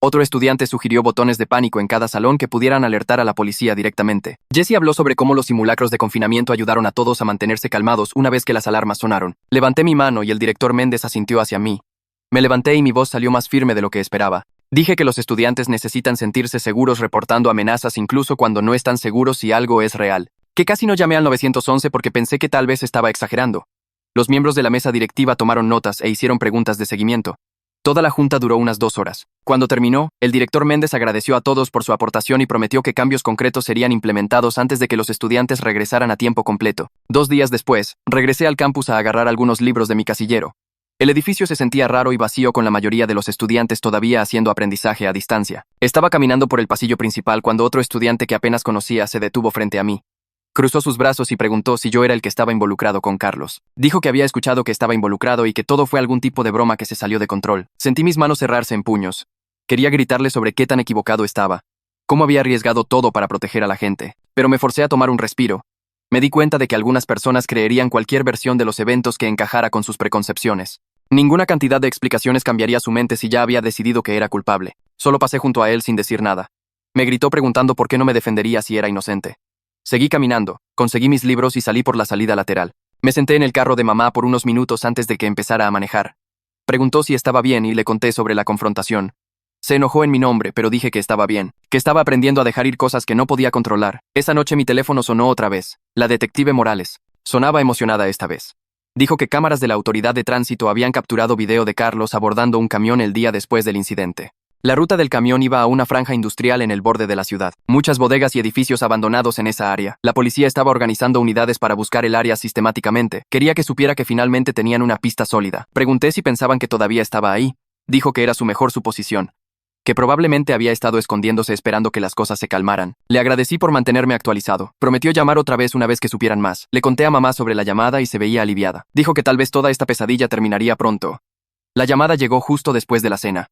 Otro estudiante sugirió botones de pánico en cada salón que pudieran alertar a la policía directamente. Jesse habló sobre cómo los simulacros de confinamiento ayudaron a todos a mantenerse calmados una vez que las alarmas sonaron. Levanté mi mano y el director Méndez asintió hacia mí. Me levanté y mi voz salió más firme de lo que esperaba. Dije que los estudiantes necesitan sentirse seguros reportando amenazas incluso cuando no están seguros si algo es real. Que casi no llamé al 911 porque pensé que tal vez estaba exagerando. Los miembros de la mesa directiva tomaron notas e hicieron preguntas de seguimiento. Toda la junta duró unas 2 horas. Cuando terminó, el director Méndez agradeció a todos por su aportación y prometió que cambios concretos serían implementados antes de que los estudiantes regresaran a tiempo completo. 2 días después, regresé al campus a agarrar algunos libros de mi casillero. El edificio se sentía raro y vacío con la mayoría de los estudiantes todavía haciendo aprendizaje a distancia. Estaba caminando por el pasillo principal cuando otro estudiante que apenas conocía se detuvo frente a mí. Cruzó sus brazos y preguntó si yo era el que estaba involucrado con Carlos. Dijo que había escuchado que estaba involucrado y que todo fue algún tipo de broma que se salió de control. Sentí mis manos cerrarse en puños. Quería gritarle sobre qué tan equivocado estaba, cómo había arriesgado todo para proteger a la gente, pero me forcé a tomar un respiro. Me di cuenta de que algunas personas creerían cualquier versión de los eventos que encajara con sus preconcepciones. Ninguna cantidad de explicaciones cambiaría su mente si ya había decidido que era culpable. Solo pasé junto a él sin decir nada. Me gritó preguntando por qué no me defendería si era inocente. Seguí caminando, conseguí mis libros y salí por la salida lateral. Me senté en el carro de mamá por unos minutos antes de que empezara a manejar. Preguntó si estaba bien y le conté sobre la confrontación. Se enojó en mi nombre, pero dije que estaba bien, que estaba aprendiendo a dejar ir cosas que no podía controlar. Esa noche mi teléfono sonó otra vez. La detective Morales. Sonaba emocionada esta vez. Dijo que cámaras de la autoridad de tránsito habían capturado video de Carlos abordando un camión el día después del incidente. La ruta del camión iba a una franja industrial en el borde de la ciudad. Muchas bodegas y edificios abandonados en esa área. La policía estaba organizando unidades para buscar el área sistemáticamente. Quería que supiera que finalmente tenían una pista sólida. Pregunté si pensaban que todavía estaba ahí. Dijo que era su mejor suposición, que probablemente había estado escondiéndose esperando que las cosas se calmaran. Le agradecí por mantenerme actualizado. Prometió llamar otra vez una vez que supieran más. Le conté a mamá sobre la llamada y se veía aliviada. Dijo que tal vez toda esta pesadilla terminaría pronto. La llamada llegó justo después de la cena.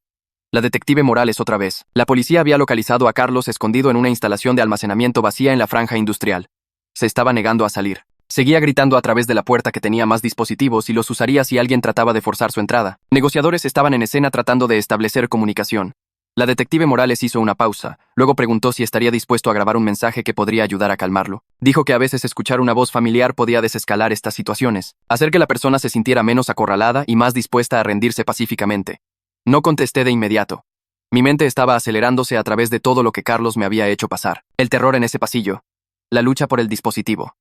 La detective Morales otra vez. La policía había localizado a Carlos escondido en una instalación de almacenamiento vacía en la franja industrial. Se estaba negando a salir. Seguía gritando a través de la puerta que tenía más dispositivos y los usaría si alguien trataba de forzar su entrada. Negociadores estaban en escena tratando de establecer comunicación. La detective Morales hizo una pausa, luego preguntó si estaría dispuesto a grabar un mensaje que podría ayudar a calmarlo. Dijo que a veces escuchar una voz familiar podía desescalar estas situaciones, hacer que la persona se sintiera menos acorralada y más dispuesta a rendirse pacíficamente. No contesté de inmediato. Mi mente estaba acelerándose a través de todo lo que Carlos me había hecho pasar. El terror en ese pasillo. La lucha por el dispositivo.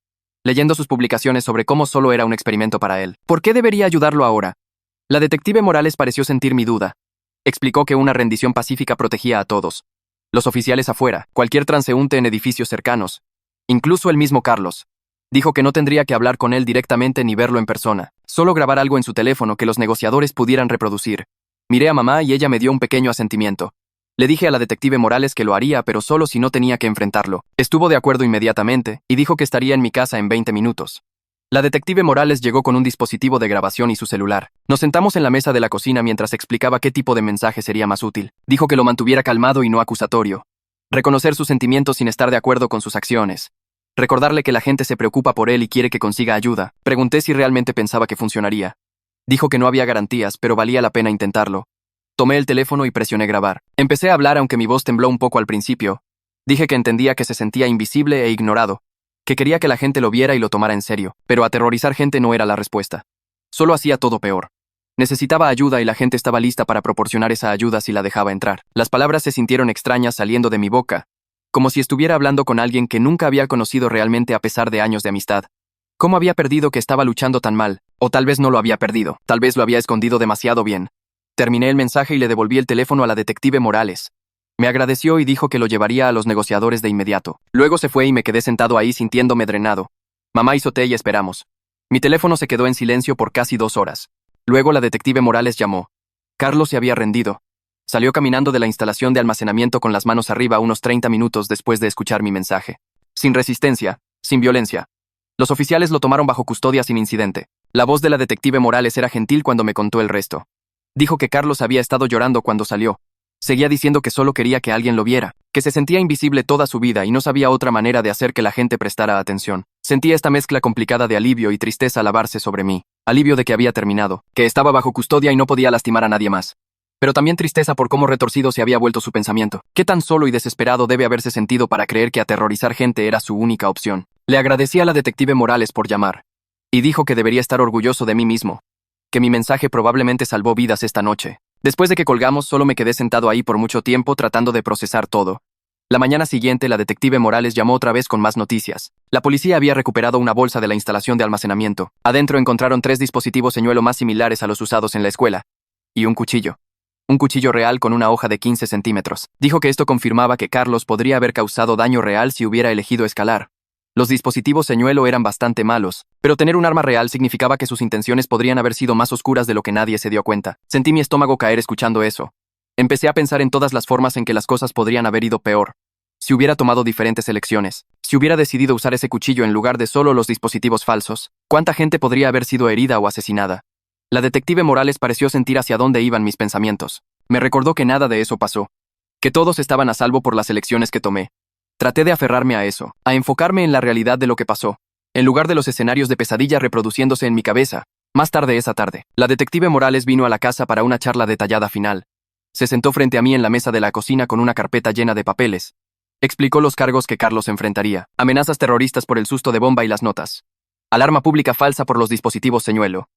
Leyendo sus publicaciones sobre cómo solo era un experimento para él. ¿Por qué debería ayudarlo ahora? La detective Morales pareció sentir mi duda. Explicó que una rendición pacífica protegía a todos. Los oficiales afuera, cualquier transeúnte en edificios cercanos. Incluso el mismo Carlos. Dijo que no tendría que hablar con él directamente ni verlo en persona. Solo grabar algo en su teléfono que los negociadores pudieran reproducir. Miré a mamá y ella me dio un pequeño asentimiento. Le dije a la detective Morales que lo haría, pero solo si no tenía que enfrentarlo. Estuvo de acuerdo inmediatamente y dijo que estaría en mi casa en 20 minutos. La detective Morales llegó con un dispositivo de grabación y su celular. Nos sentamos en la mesa de la cocina mientras explicaba qué tipo de mensaje sería más útil. Dijo que lo mantuviera calmado y no acusatorio. Reconocer sus sentimientos sin estar de acuerdo con sus acciones. Recordarle que la gente se preocupa por él y quiere que consiga ayuda. Pregunté si realmente pensaba que funcionaría. Dijo que no había garantías, pero valía la pena intentarlo. Tomé el teléfono y presioné grabar. Empecé a hablar aunque mi voz tembló un poco al principio. Dije que entendía que se sentía invisible e ignorado, que quería que la gente lo viera y lo tomara en serio, pero aterrorizar gente no era la respuesta. Solo hacía todo peor. Necesitaba ayuda y la gente estaba lista para proporcionar esa ayuda si la dejaba entrar. Las palabras se sintieron extrañas saliendo de mi boca, como si estuviera hablando con alguien que nunca había conocido realmente a pesar de años de amistad. ¿Cómo había perdido que estaba luchando tan mal? O tal vez no lo había perdido, tal vez lo había escondido demasiado bien. Terminé el mensaje y le devolví el teléfono a la detective Morales. Me agradeció y dijo que lo llevaría a los negociadores de inmediato. Luego se fue y me quedé sentado ahí sintiéndome drenado. Mamá hizo té y esperamos. Mi teléfono se quedó en silencio por casi 2 horas. Luego la detective Morales llamó. Carlos se había rendido. Salió caminando de la instalación de almacenamiento con las manos arriba unos 30 minutos después de escuchar mi mensaje. Sin resistencia, sin violencia. Los oficiales lo tomaron bajo custodia sin incidente. La voz de la detective Morales era gentil cuando me contó el resto. Dijo que Carlos había estado llorando cuando salió. Seguía diciendo que solo quería que alguien lo viera, que se sentía invisible toda su vida y no sabía otra manera de hacer que la gente prestara atención. Sentía esta mezcla complicada de alivio y tristeza alabarse sobre mí. Alivio de que había terminado, que estaba bajo custodia y no podía lastimar a nadie más. pero también tristeza por cómo retorcido se había vuelto su pensamiento. Qué tan solo y desesperado debe haberse sentido para creer que aterrorizar gente era su única opción. Le agradecí a la detective Morales por llamar, y dijo que debería estar orgulloso de mí mismo, que mi mensaje probablemente salvó vidas esta noche. Después de que colgamos, solo me quedé sentado ahí por mucho tiempo tratando de procesar todo. La mañana siguiente, la detective Morales llamó otra vez con más noticias. La policía había recuperado una bolsa de la instalación de almacenamiento. Adentro encontraron 3 dispositivos señuelo más similares a los usados en la escuela. Y un cuchillo. Un cuchillo real con una hoja de 15 centímetros. Dijo que esto confirmaba que Carlos podría haber causado daño real si hubiera elegido escalar. Los dispositivos señuelo eran bastante malos, pero tener un arma real significaba que sus intenciones podrían haber sido más oscuras de lo que nadie se dio cuenta. Sentí mi estómago caer escuchando eso. Empecé a pensar en todas las formas en que las cosas podrían haber ido peor. Si hubiera tomado diferentes elecciones, si hubiera decidido usar ese cuchillo en lugar de solo los dispositivos falsos, ¿cuánta gente podría haber sido herida o asesinada? La detective Morales pareció sentir hacia dónde iban mis pensamientos. Me recordó que nada de eso pasó, que todos estaban a salvo por las elecciones que tomé. Traté de aferrarme a eso, a enfocarme en la realidad de lo que pasó, en lugar de los escenarios de pesadilla reproduciéndose en mi cabeza. Más tarde esa tarde, la detective Morales vino a la casa para una charla detallada final. Se sentó frente a mí en la mesa de la cocina con una carpeta llena de papeles. Explicó los cargos que Carlos enfrentaría: amenazas terroristas por el susto de bomba y las notas, alarma pública falsa por los dispositivos señuelo,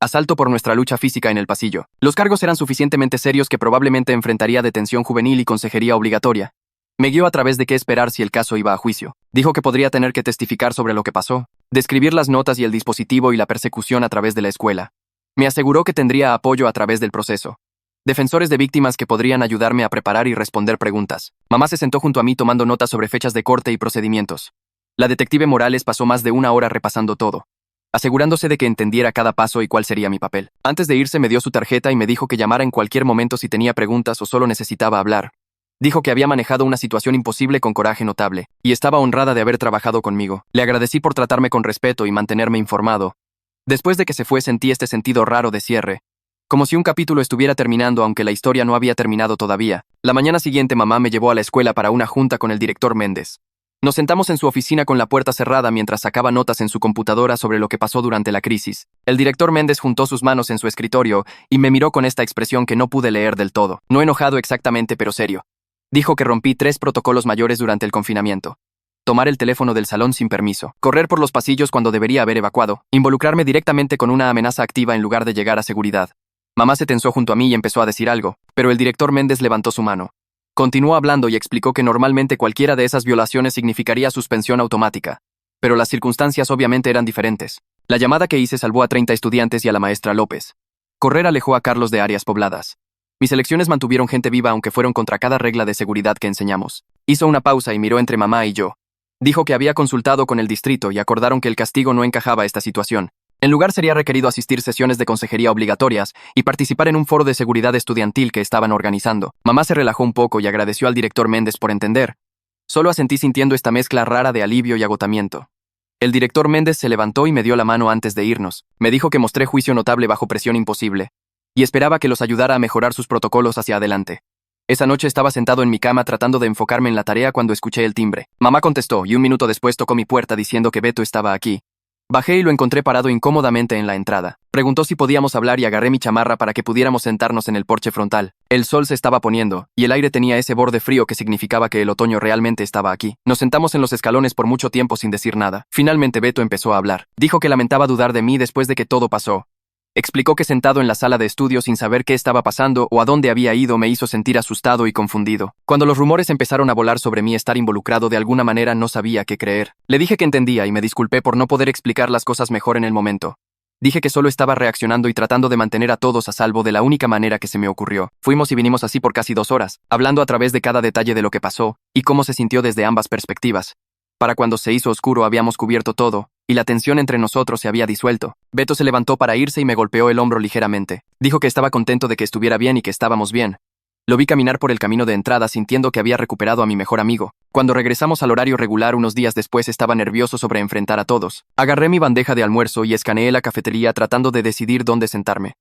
asalto por nuestra lucha física en el pasillo. Los cargos eran suficientemente serios que probablemente enfrentaría detención juvenil y consejería obligatoria. Me guió a través de qué esperar si el caso iba a juicio. Dijo que podría tener que testificar sobre lo que pasó, describir las notas y el dispositivo y la persecución a través de la escuela. Me aseguró que tendría apoyo a través del proceso. Defensores de víctimas que podrían ayudarme a preparar y responder preguntas. Mamá se sentó junto a mí tomando notas sobre fechas de corte y procedimientos. La detective Morales pasó más de una hora repasando todo, asegurándose de que entendiera cada paso y cuál sería mi papel. Antes de irse me dio su tarjeta y me dijo que llamara en cualquier momento si tenía preguntas o solo necesitaba hablar. Dijo que había manejado una situación imposible con coraje notable, y estaba honrada de haber trabajado conmigo. Le agradecí por tratarme con respeto y mantenerme informado. Después de que se fue sentí este sentido raro de cierre, como si un capítulo estuviera terminando aunque la historia no había terminado todavía. La mañana siguiente mamá me llevó a la escuela para una junta con el director Méndez. Nos sentamos en su oficina con la puerta cerrada mientras sacaba notas en su computadora sobre lo que pasó durante la crisis. El director Méndez juntó sus manos en su escritorio y me miró con esta expresión que no pude leer del todo. No enojado exactamente, pero serio. Dijo que rompí 3 protocolos mayores durante el confinamiento: tomar el teléfono del salón sin permiso, correr por los pasillos cuando debería haber evacuado, involucrarme directamente con una amenaza activa en lugar de llegar a seguridad. Mamá se tensó junto a mí y empezó a decir algo, pero el director Méndez levantó su mano. Continuó hablando y explicó que normalmente cualquiera de esas violaciones significaría suspensión automática, pero las circunstancias obviamente eran diferentes. La llamada que hice salvó a 30 estudiantes y a la maestra López. Correr alejó a Carlos de áreas pobladas. Mis elecciones mantuvieron gente viva aunque fueron contra cada regla de seguridad que enseñamos. Hizo una pausa y miró entre mamá y yo. Dijo que había consultado con el distrito y acordaron que el castigo no encajaba a esta situación. En lugar sería requerido asistir sesiones de consejería obligatorias y participar en un foro de seguridad estudiantil que estaban organizando. Mamá se relajó un poco y agradeció al director Méndez por entender. Solo asentí sintiendo esta mezcla rara de alivio y agotamiento. El director Méndez se levantó y me dio la mano antes de irnos. Me dijo que mostré juicio notable bajo presión imposible, y esperaba que los ayudara a mejorar sus protocolos hacia adelante. Esa noche estaba sentado en mi cama tratando de enfocarme en la tarea cuando escuché el timbre. Mamá contestó y un minuto después tocó mi puerta diciendo que Beto estaba aquí. Bajé y lo encontré parado incómodamente en la entrada. Preguntó si podíamos hablar y agarré mi chamarra para que pudiéramos sentarnos en el porche frontal. El sol se estaba poniendo, y el aire tenía ese borde frío que significaba que el otoño realmente estaba aquí. Nos sentamos en los escalones por mucho tiempo sin decir nada. Finalmente Beto empezó a hablar. Dijo que lamentaba dudar de mí después de que todo pasó. Explicó que sentado en la sala de estudio sin saber qué estaba pasando o a dónde había ido me hizo sentir asustado y confundido. Cuando los rumores empezaron a volar sobre mí estar involucrado de alguna manera no sabía qué creer. Le dije que entendía y me disculpé por no poder explicar las cosas mejor en el momento. Dije que solo estaba reaccionando y tratando de mantener a todos a salvo de la única manera que se me ocurrió. Fuimos y vinimos así por casi 2 horas, hablando a través de cada detalle de lo que pasó y cómo se sintió desde ambas perspectivas. Para cuando se hizo oscuro habíamos cubierto todo, y la tensión entre nosotros se había disuelto. Beto se levantó para irse y me golpeó el hombro ligeramente. Dijo que estaba contento de que estuviera bien y que estábamos bien. Lo vi caminar por el camino de entrada sintiendo que había recuperado a mi mejor amigo. Cuando regresamos al horario regular unos días después estaba nervioso sobre enfrentar a todos. Agarré mi bandeja de almuerzo y escaneé la cafetería tratando de decidir dónde sentarme.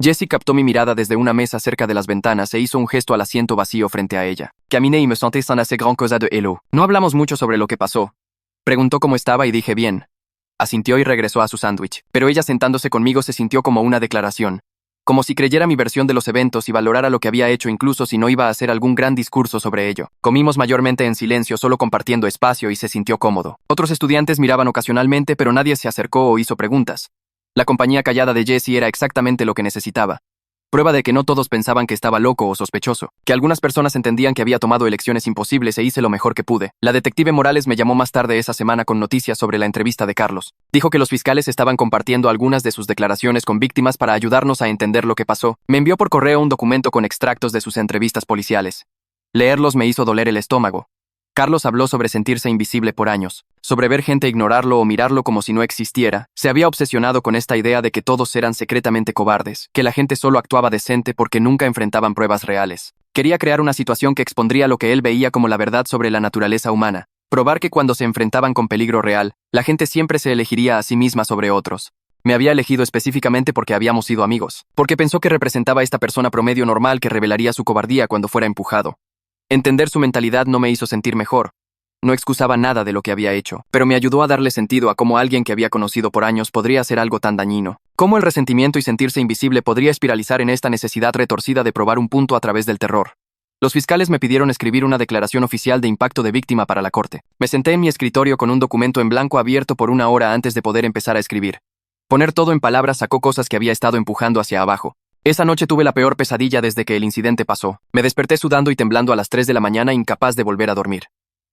Jessie captó mi mirada desde una mesa cerca de las ventanas e hizo un gesto al asiento vacío frente a ella. Caminé y me senté sans assez grand cosa de hello. No hablamos mucho sobre lo que pasó. Preguntó cómo estaba y dije bien. Asintió y regresó a su sándwich, pero ella sentándose conmigo se sintió como una declaración. como si creyera mi versión de los eventos y valorara lo que había hecho incluso si no iba a hacer algún gran discurso sobre ello. Comimos mayormente en silencio, solo compartiendo espacio, y se sintió cómodo. Otros estudiantes miraban ocasionalmente, pero nadie se acercó o hizo preguntas. La compañía callada de Jesse era exactamente lo que necesitaba. Prueba de que no todos pensaban que estaba loco o sospechoso, que algunas personas entendían que había tomado elecciones imposibles e hice lo mejor que pude. La detective Morales me llamó más tarde esa semana con noticias sobre la entrevista de Carlos. Dijo que los fiscales estaban compartiendo algunas de sus declaraciones con víctimas para ayudarnos a entender lo que pasó. Me envió por correo un documento con extractos de sus entrevistas policiales. Leerlos me hizo doler el estómago. Carlos habló sobre sentirse invisible por años, sobre ver gente ignorarlo o mirarlo como si no existiera. Se había obsesionado con esta idea de que todos eran secretamente cobardes, que la gente solo actuaba decente porque nunca enfrentaban pruebas reales. Quería crear una situación que expondría lo que él veía como la verdad sobre la naturaleza humana, probar que cuando se enfrentaban con peligro real, la gente siempre se elegiría a sí misma sobre otros. Me había elegido específicamente porque habíamos sido amigos, porque pensó que representaba a esta persona promedio normal que revelaría su cobardía cuando fuera empujado. Entender su mentalidad no me hizo sentir mejor. No excusaba nada de lo que había hecho, pero me ayudó a darle sentido a cómo alguien que había conocido por años podría hacer algo tan dañino. Cómo el resentimiento y sentirse invisible podría espiralizar en esta necesidad retorcida de probar un punto a través del terror. Los fiscales me pidieron escribir una declaración oficial de impacto de víctima para la corte. Me senté en mi escritorio con un documento en blanco abierto por una hora antes de poder empezar a escribir. Poner todo en palabras sacó cosas que había estado empujando hacia abajo. Esa noche tuve la peor pesadilla desde que el incidente pasó. Me desperté sudando y temblando a las 3 de la mañana, incapaz de volver a dormir.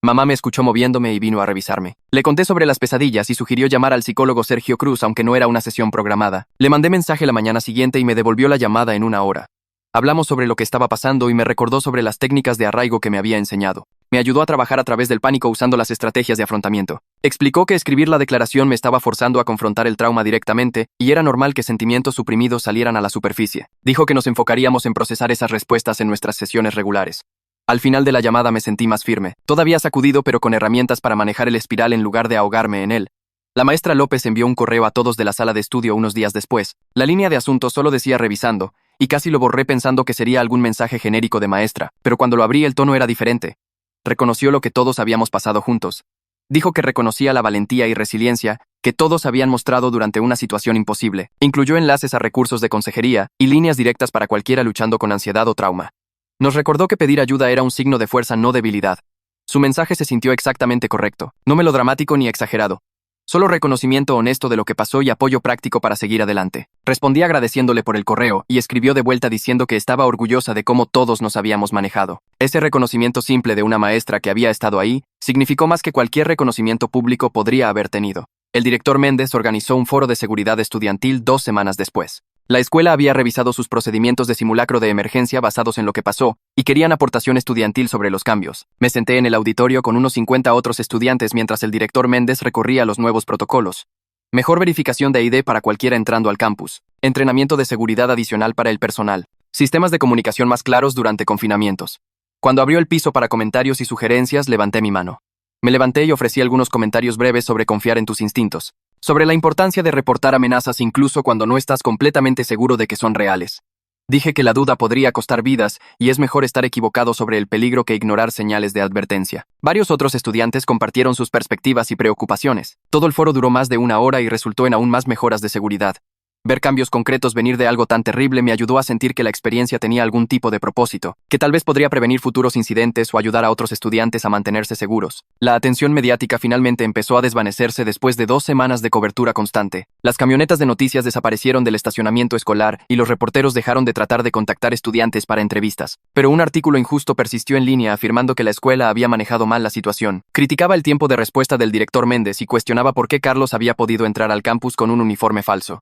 Mamá me escuchó moviéndome y vino a revisarme. Le conté sobre las pesadillas y sugirió llamar al psicólogo Sergio Cruz, aunque no era una sesión programada. Le mandé mensaje la mañana siguiente y me devolvió la llamada en una hora. Hablamos sobre lo que estaba pasando y me recordó sobre las técnicas de arraigo que me había enseñado. Me ayudó a trabajar a través del pánico usando las estrategias de afrontamiento. Explicó que escribir la declaración me estaba forzando a confrontar el trauma directamente y era normal que sentimientos suprimidos salieran a la superficie. Dijo que nos enfocaríamos en procesar esas respuestas en nuestras sesiones regulares. Al final de la llamada me sentí más firme, todavía sacudido pero con herramientas para manejar el espiral en lugar de ahogarme en él. La maestra López envió un correo a todos de la sala de estudio unos días después. La línea de asuntos solo decía revisando, y casi lo borré pensando que sería algún mensaje genérico de maestra, pero cuando lo abrí el tono era diferente. Reconoció lo que todos habíamos pasado juntos. Dijo que reconocía la valentía y resiliencia que todos habían mostrado durante una situación imposible. Incluyó enlaces a recursos de consejería y líneas directas para cualquiera luchando con ansiedad o trauma. Nos recordó que pedir ayuda era un signo de fuerza, no debilidad. Su mensaje se sintió exactamente correcto, no melodramático ni exagerado. Solo reconocimiento honesto de lo que pasó y apoyo práctico para seguir adelante. Respondí agradeciéndole por el correo y escribió de vuelta diciendo que estaba orgullosa de cómo todos nos habíamos manejado. Ese reconocimiento simple de una maestra que había estado ahí significó más que cualquier reconocimiento público podría haber tenido. El director Méndez organizó un foro de seguridad estudiantil 2 semanas después. La escuela había revisado sus procedimientos de simulacro de emergencia basados en lo que pasó y querían aportación estudiantil sobre los cambios. Me senté en el auditorio con unos 50 otros estudiantes mientras el director Méndez recorría los nuevos protocolos. Mejor verificación de ID para cualquiera entrando al campus. Entrenamiento de seguridad adicional para el personal. Sistemas de comunicación más claros durante confinamientos. Cuando abrió el piso para comentarios y sugerencias, levanté mi mano. Me levanté y ofrecí algunos comentarios breves sobre confiar en tus instintos. Sobre la importancia de reportar amenazas incluso cuando no estás completamente seguro de que son reales. Dije que la duda podría costar vidas y es mejor estar equivocado sobre el peligro que ignorar señales de advertencia. Varios otros estudiantes compartieron sus perspectivas y preocupaciones. Todo el foro duró más de 1 hora y resultó en aún más mejoras de seguridad. Ver cambios concretos venir de algo tan terrible me ayudó a sentir que la experiencia tenía algún tipo de propósito, que tal vez podría prevenir futuros incidentes o ayudar a otros estudiantes a mantenerse seguros. La atención mediática finalmente empezó a desvanecerse después de 2 semanas de cobertura constante. Las camionetas de noticias desaparecieron del estacionamiento escolar y los reporteros dejaron de tratar de contactar estudiantes para entrevistas. Pero un artículo injusto persistió en línea afirmando que la escuela había manejado mal la situación. Criticaba el tiempo de respuesta del director Méndez y cuestionaba por qué Carlos había podido entrar al campus con un uniforme falso.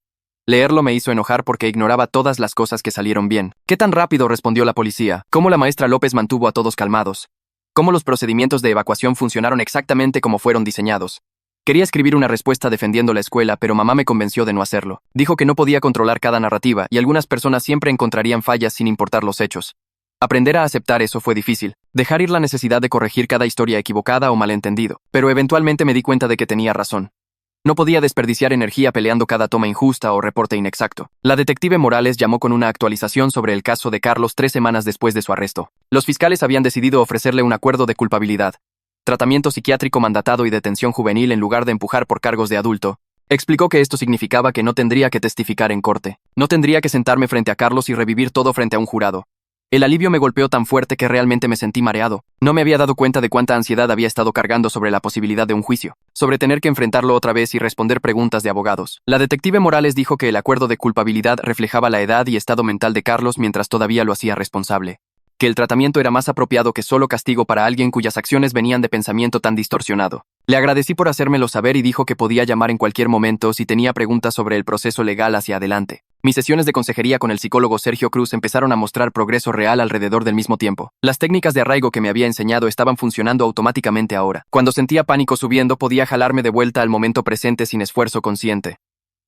Leerlo me hizo enojar porque ignoraba todas las cosas que salieron bien. ¿Qué tan rápido respondió la policía? ¿Cómo la maestra López mantuvo a todos calmados? ¿Cómo los procedimientos de evacuación funcionaron exactamente como fueron diseñados? Quería escribir una respuesta defendiendo la escuela, pero mamá me convenció de no hacerlo. Dijo que no podía controlar cada narrativa y algunas personas siempre encontrarían fallas sin importar los hechos. Aprender a aceptar eso fue difícil. Dejar ir la necesidad de corregir cada historia equivocada o malentendido. Pero eventualmente me di cuenta de que tenía razón. No podía desperdiciar energía peleando cada toma injusta o reporte inexacto. La detective Morales llamó con una actualización sobre el caso de Carlos 3 semanas después de su arresto. Los fiscales habían decidido ofrecerle un acuerdo de culpabilidad, tratamiento psiquiátrico mandatado y detención juvenil en lugar de empujar por cargos de adulto. Explicó que esto significaba que no tendría que testificar en corte. No tendría que sentarme frente a Carlos y revivir todo frente a un jurado. El alivio me golpeó tan fuerte que realmente me sentí mareado. No me había dado cuenta de cuánta ansiedad había estado cargando sobre la posibilidad de un juicio, sobre tener que enfrentarlo otra vez y responder preguntas de abogados. La detective Morales dijo que el acuerdo de culpabilidad reflejaba la edad y estado mental de Carlos mientras todavía lo hacía responsable. Que el tratamiento era más apropiado que solo castigo para alguien cuyas acciones venían de pensamiento tan distorsionado. Le agradecí por hacérmelo saber y dijo que podía llamar en cualquier momento si tenía preguntas sobre el proceso legal hacia adelante. Mis sesiones de consejería con el psicólogo Sergio Cruz empezaron a mostrar progreso real alrededor del mismo tiempo. Las técnicas de arraigo que me había enseñado estaban funcionando automáticamente ahora. Cuando sentía pánico subiendo, podía jalarme de vuelta al momento presente sin esfuerzo consciente.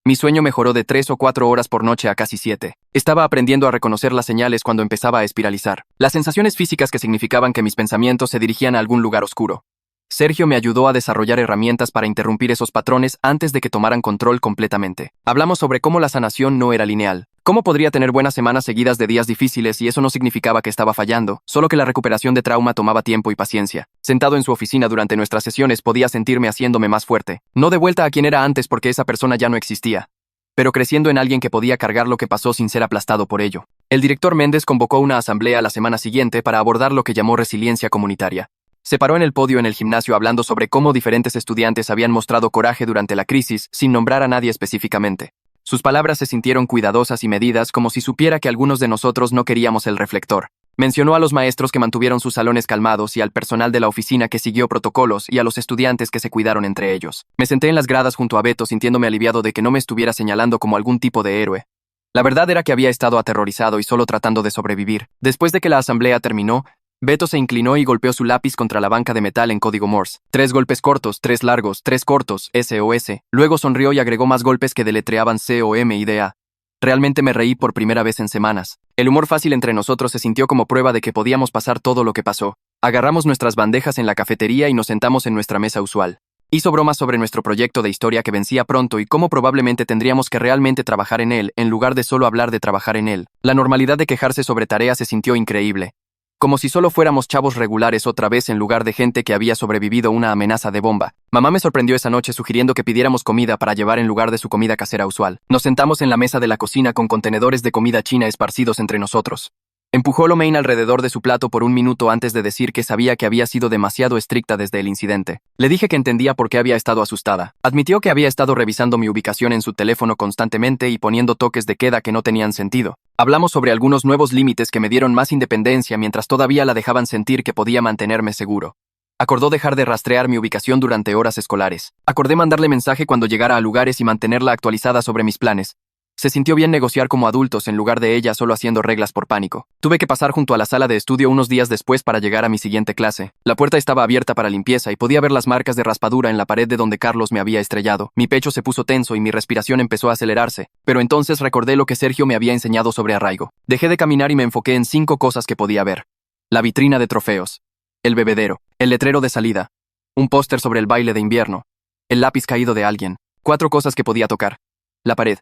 Mi sueño mejoró de 3 o 4 horas por noche a casi 7. Estaba aprendiendo a reconocer las señales cuando empezaba a espiralizar. Las sensaciones físicas que significaban que mis pensamientos se dirigían a algún lugar oscuro. Sergio me ayudó a desarrollar herramientas para interrumpir esos patrones antes de que tomaran control completamente. Hablamos sobre cómo la sanación no era lineal. Cómo podría tener buenas semanas seguidas de días difíciles y eso no significaba que estaba fallando, solo que la recuperación de trauma tomaba tiempo y paciencia. Sentado en su oficina durante nuestras sesiones podía sentirme haciéndome más fuerte. No de vuelta a quien era antes porque esa persona ya no existía, pero creciendo en alguien que podía cargar lo que pasó sin ser aplastado por ello. El director Méndez convocó una asamblea la semana siguiente para abordar lo que llamó resiliencia comunitaria. Se paró en el podio en el gimnasio hablando sobre cómo diferentes estudiantes habían mostrado coraje durante la crisis sin nombrar a nadie específicamente. Sus palabras se sintieron cuidadosas y medidas como si supiera que algunos de nosotros no queríamos el reflector. Mencionó a los maestros que mantuvieron sus salones calmados y al personal de la oficina que siguió protocolos y a los estudiantes que se cuidaron entre ellos. Me senté en las gradas junto a Beto sintiéndome aliviado de que no me estuviera señalando como algún tipo de héroe. La verdad era que había estado aterrorizado y solo tratando de sobrevivir. Después de que la asamblea terminó, Beto se inclinó y golpeó su lápiz contra la banca de metal en código Morse. 3 golpes cortos, 3 largos, 3 cortos, SOS. Luego sonrió y agregó más golpes que deletreaban COMIDA. Realmente me reí por primera vez en semanas. El humor fácil entre nosotros se sintió como prueba de que podíamos pasar todo lo que pasó. Agarramos nuestras bandejas en la cafetería y nos sentamos en nuestra mesa usual. Hizo bromas sobre nuestro proyecto de historia que vencía pronto y cómo probablemente tendríamos que realmente trabajar en él, en lugar de solo hablar de trabajar en él. La normalidad de quejarse sobre tareas se sintió increíble. Como si solo fuéramos chavos regulares otra vez en lugar de gente que había sobrevivido una amenaza de bomba. Mamá me sorprendió esa noche sugiriendo que pidiéramos comida para llevar en lugar de su comida casera usual. Nos sentamos en la mesa de la cocina con contenedores de comida china esparcidos entre nosotros. Empujó lo main alrededor de su plato por un minuto antes de decir que sabía que había sido demasiado estricta desde el incidente. Le dije que entendía por qué había estado asustada. Admitió que había estado revisando mi ubicación en su teléfono constantemente y poniendo toques de queda que no tenían sentido. Hablamos sobre algunos nuevos límites que me dieron más independencia mientras todavía la dejaban sentir que podía mantenerme seguro. Acordó dejar de rastrear mi ubicación durante horas escolares. Acordé mandarle mensaje cuando llegara a lugares y mantenerla actualizada sobre mis planes. Se sintió bien negociar como adultos en lugar de ella solo haciendo reglas por pánico. Tuve que pasar junto a la sala de estudio unos días después para llegar a mi siguiente clase. La puerta estaba abierta para limpieza y podía ver las marcas de raspadura en la pared de donde Carlos me había estrellado. Mi pecho se puso tenso y mi respiración empezó a acelerarse, pero entonces recordé lo que Sergio me había enseñado sobre arraigo. Dejé de caminar y me enfoqué en 5 cosas que podía ver. La vitrina de trofeos, el bebedero, el letrero de salida, un póster sobre el baile de invierno, el lápiz caído de alguien, 4 cosas que podía tocar, la pared,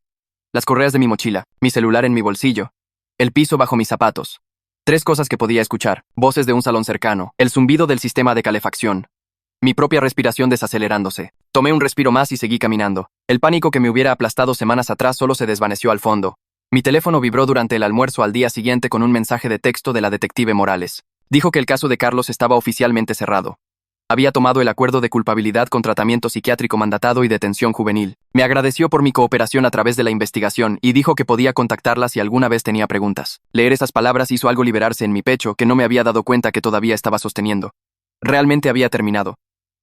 las correas de mi mochila, mi celular en mi bolsillo, el piso bajo mis zapatos. 3 cosas que podía escuchar, voces de un salón cercano, el zumbido del sistema de calefacción, mi propia respiración desacelerándose. Tomé un respiro más y seguí caminando. El pánico que me hubiera aplastado semanas atrás solo se desvaneció al fondo. Mi teléfono vibró durante el almuerzo al día siguiente con un mensaje de texto de la detective Morales. Dijo que el caso de Carlos estaba oficialmente cerrado. Había tomado el acuerdo de culpabilidad con tratamiento psiquiátrico mandatado y detención juvenil. Me agradeció por mi cooperación a través de la investigación y dijo que podía contactarla si alguna vez tenía preguntas. Leer esas palabras hizo algo liberarse en mi pecho que no me había dado cuenta que todavía estaba sosteniendo. Realmente había terminado.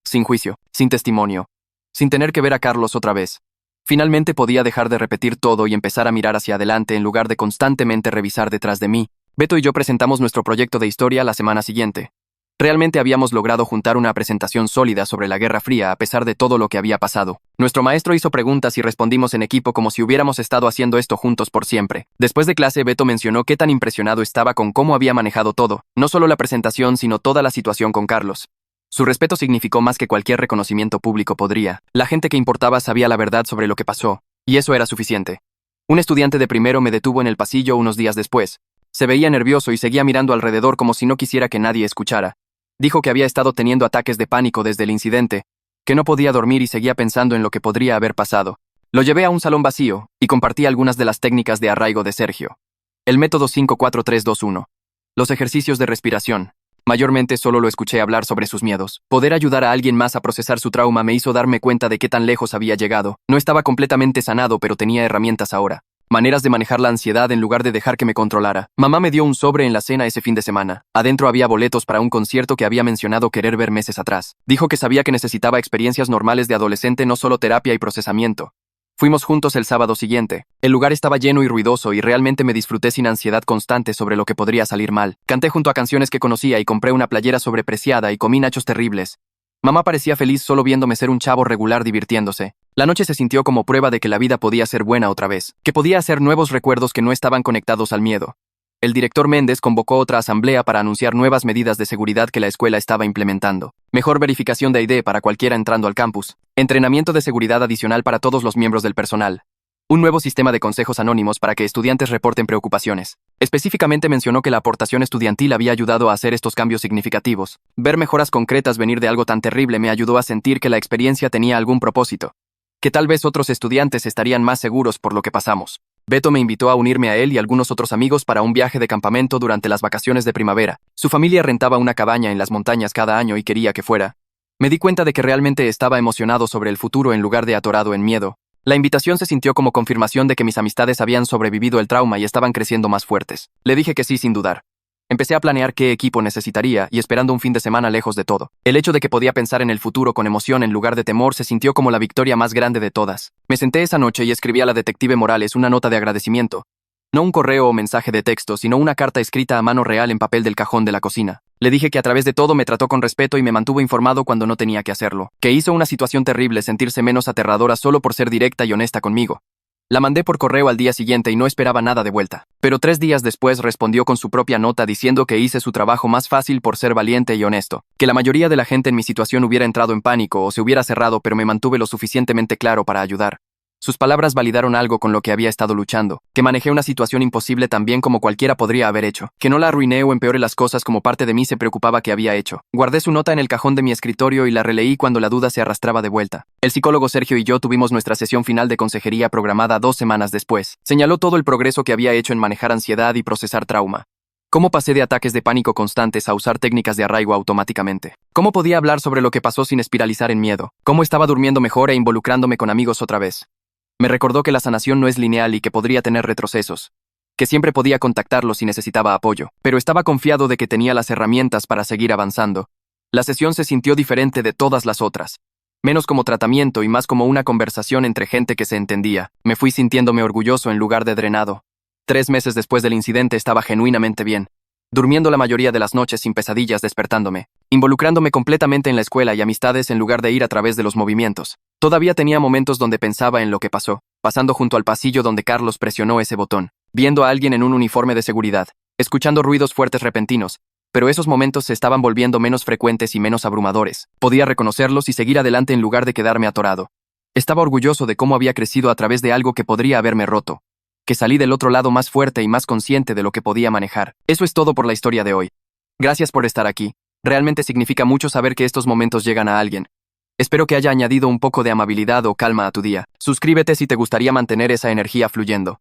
Sin juicio, sin testimonio, sin tener que ver a Carlos otra vez. Finalmente podía dejar de repetir todo y empezar a mirar hacia adelante en lugar de constantemente revisar detrás de mí. Beto y yo presentamos nuestro proyecto de historia la semana siguiente. Realmente habíamos logrado juntar una presentación sólida sobre la Guerra Fría a pesar de todo lo que había pasado. Nuestro maestro hizo preguntas y respondimos en equipo como si hubiéramos estado haciendo esto juntos por siempre. Después de clase, Beto mencionó qué tan impresionado estaba con cómo había manejado todo, no solo la presentación, sino toda la situación con Carlos. Su respeto significó más que cualquier reconocimiento público podría. La gente que importaba sabía la verdad sobre lo que pasó, y eso era suficiente. Un estudiante de primero me detuvo en el pasillo unos días después. Se veía nervioso y seguía mirando alrededor como si no quisiera que nadie escuchara. Dijo que había estado teniendo ataques de pánico desde el incidente. que no podía dormir y seguía pensando en lo que podría haber pasado. Lo llevé a un salón vacío y compartí algunas de las técnicas de arraigo de Sergio. El método 54321. Los ejercicios de respiración. Mayormente solo lo escuché hablar sobre sus miedos. Poder ayudar a alguien más a procesar su trauma me hizo darme cuenta de qué tan lejos había llegado. No estaba completamente sanado, pero tenía herramientas ahora. Maneras de manejar la ansiedad en lugar de dejar que me controlara. Mamá me dio un sobre en la cena ese fin de semana. Adentro había boletos para un concierto que había mencionado querer ver meses atrás. Dijo que sabía que necesitaba experiencias normales de adolescente, no solo terapia y procesamiento. Fuimos juntos el sábado siguiente. El lugar estaba lleno y ruidoso y realmente me disfruté sin ansiedad constante sobre lo que podría salir mal. Canté junto a canciones que conocía y compré una playera sobrepreciada y comí nachos terribles. Mamá parecía feliz solo viéndome ser un chavo regular divirtiéndose. La noche se sintió como prueba de que la vida podía ser buena otra vez, que podía hacer nuevos recuerdos que no estaban conectados al miedo. El director Méndez convocó otra asamblea para anunciar nuevas medidas de seguridad que la escuela estaba implementando. Mejor verificación de ID para cualquiera entrando al campus. Entrenamiento de seguridad adicional para todos los miembros del personal. Un nuevo sistema de consejos anónimos para que estudiantes reporten preocupaciones. Específicamente mencionó que la aportación estudiantil había ayudado a hacer estos cambios significativos. Ver mejoras concretas venir de algo tan terrible me ayudó a sentir que la experiencia tenía algún propósito. Que tal vez otros estudiantes estarían más seguros por lo que pasamos. Beto me invitó a unirme a él y algunos otros amigos para un viaje de campamento durante las vacaciones de primavera. Su familia rentaba una cabaña en las montañas cada año y quería que fuera. Me di cuenta de que realmente estaba emocionado sobre el futuro en lugar de atorado en miedo. La invitación se sintió como confirmación de que mis amistades habían sobrevivido el trauma y estaban creciendo más fuertes. Le dije que sí sin dudar. Empecé a planear qué equipo necesitaría y esperando un fin de semana lejos de todo. El hecho de que podía pensar en el futuro con emoción en lugar de temor se sintió como la victoria más grande de todas. Me senté esa noche y escribí a la detective Morales una nota de agradecimiento. No un correo o mensaje de texto, sino una carta escrita a mano real en papel del cajón de la cocina. Le dije que a través de todo me trató con respeto y me mantuvo informado cuando no tenía que hacerlo. Que hizo una situación terrible sentirse menos aterradora solo por ser directa y honesta conmigo. La mandé por correo al día siguiente y no esperaba nada de vuelta. Pero 3 días después respondió con su propia nota diciendo que hice su trabajo más fácil por ser valiente y honesto. Que la mayoría de la gente en mi situación hubiera entrado en pánico o se hubiera cerrado, pero me mantuve lo suficientemente claro para ayudar. Sus palabras validaron algo con lo que había estado luchando, que manejé una situación imposible tan bien como cualquiera podría haber hecho, que no la arruiné o empeoré las cosas como parte de mí se preocupaba que había hecho. Guardé su nota en el cajón de mi escritorio y la releí cuando la duda se arrastraba de vuelta. El psicólogo Sergio y yo tuvimos nuestra sesión final de consejería programada 2 semanas después. Señaló todo el progreso que había hecho en manejar ansiedad y procesar trauma. ¿Cómo pasé de ataques de pánico constantes a usar técnicas de arraigo automáticamente? ¿Cómo podía hablar sobre lo que pasó sin espiralizar en miedo? ¿Cómo estaba durmiendo mejor e involucrándome con amigos otra vez? Me recordó que la sanación no es lineal y que podría tener retrocesos, que siempre podía contactarlo si necesitaba apoyo, pero estaba confiado de que tenía las herramientas para seguir avanzando. La sesión se sintió diferente de todas las otras, menos como tratamiento y más como una conversación entre gente que se entendía. Me fui sintiéndome orgulloso en lugar de drenado. 3 meses después del incidente estaba genuinamente bien, durmiendo la mayoría de las noches sin pesadillas despertándome, involucrándome completamente en la escuela y amistades en lugar de ir a través de los movimientos. Todavía tenía momentos donde pensaba en lo que pasó, pasando junto al pasillo donde Carlos presionó ese botón, viendo a alguien en un uniforme de seguridad, escuchando ruidos fuertes repentinos, pero esos momentos se estaban volviendo menos frecuentes y menos abrumadores. Podía reconocerlos y seguir adelante en lugar de quedarme atorado. Estaba orgulloso de cómo había crecido a través de algo que podría haberme roto, que salí del otro lado más fuerte y más consciente de lo que podía manejar. Eso es todo por la historia de hoy. Gracias por estar aquí. Realmente significa mucho saber que estos momentos llegan a alguien. Espero que haya añadido un poco de amabilidad o calma a tu día. Suscríbete si te gustaría mantener esa energía fluyendo.